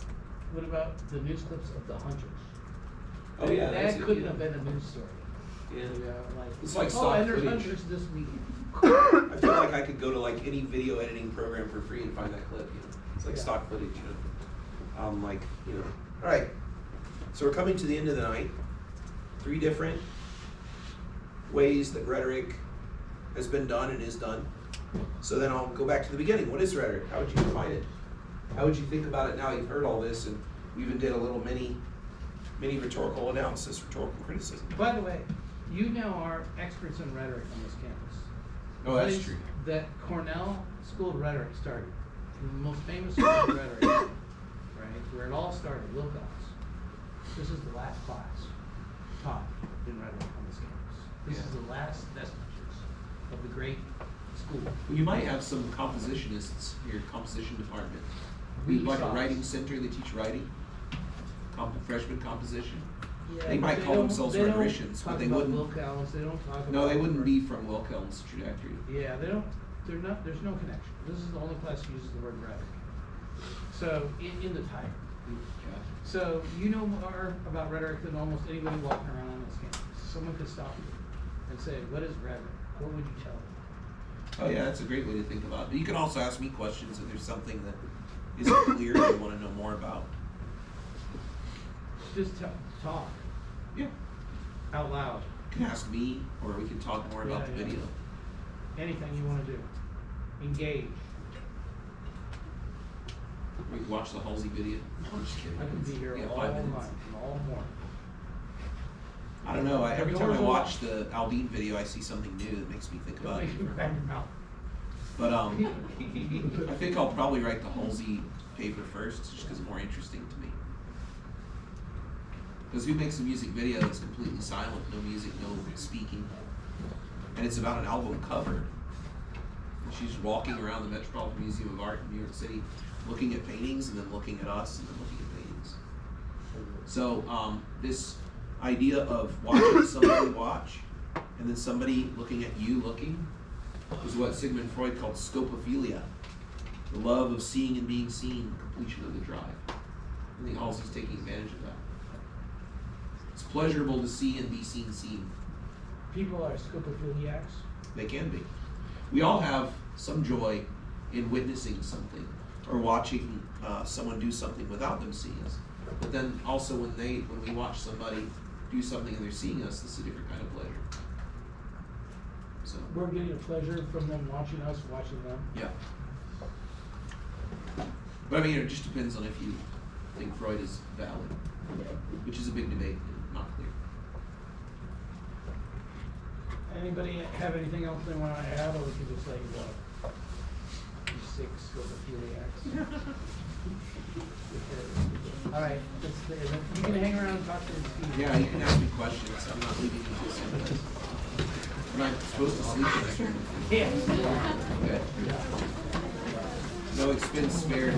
What about the news clips of the hunters? Oh, yeah, that's That it, couldn't yeah. have been a news story. Yeah. You know, It's like oh, stock and there's footage. hunters this weekend. I feel like I could go to like any video editing program for free and find that clip. You know, it's like Yeah. stock footage. You know, like you know. All right, so we're coming to the end of the night. 3 different ways that rhetoric has been done and is done. So then I'll go back to the beginning. What is rhetoric? How would you define it? How would you think about it now you've heard all this, and we even did a little mini rhetorical analysis, rhetorical criticism. By the way, you now are experts in rhetoric on this campus. Oh, that's Place true. That Cornell School of Rhetoric started, the most famous school of rhetoric, right? Where it all started, Wilcox. This is the last class taught in rhetoric on this campus. This is the last vestiges of the great school. Well, you might have some compositionists in your composition department. We Like a saw- writing center, they teach writing, freshman composition. Yeah, They but might call don't- themselves they don't rhetoricians, talk but they about wouldn't. Wilcox, they don't talk No, about they wouldn't rhetoric. be from Wilhelm's trajectory. Yeah, they don't, they're not, there's no connection. This is the only class that uses the word rhetoric. So, in the title. So, you know more about rhetoric than almost anybody walking around on this campus. Someone could stop you and say, what is rhetoric? What would you tell them? Oh yeah, that's a great way to think about it. But you can also ask me questions if there's something that isn't clear and you want to know more about. Just talk. Yeah. Out loud. You can ask me, or we can talk more about the Yeah. video. Anything you want to do. Engage. We can watch the Halsey video. I'm just kidding. I could be here Yeah, all 5 night, minutes. all morning. I don't know. Every time I Doors are watch the Aldine video, I see something new that makes me think Don't about it. make me grab your mouth. But I think I'll probably write the Halsey paper first, just because it's more interesting to me. Because who makes a music video that's completely silent, no music, no speaking, and it's about an album cover. And she's walking around the Metropolitan Museum of Art in New York City, looking at paintings, and then looking at us, and then looking at paintings. So this idea of watching somebody watch, and then somebody looking at you looking, is what Sigmund Freud called scopophilia, the love of seeing and being seen, completion of the drive. I think Halsey's taking advantage of that. It's pleasurable to see and be seen. People are scopophiliacs. They can be. We all have some joy in witnessing something or watching someone do something without them seeing us. But then also when we watch somebody do something and they're seeing us, this is a different kind of pleasure. So We're getting a pleasure from them watching us, watching them. yeah. But I mean, it just depends on if you think Freud is valid, which is a big debate and not clear. Anybody have anything else they want to add, or we can just let you go? You 6 scopophiliacs. All right, you can hang around and talk to Steve. Yeah, you can ask me questions. I'm not leaving you this sentence. I'm not supposed to sleep in this room. Yeah. Okay. No expense spared.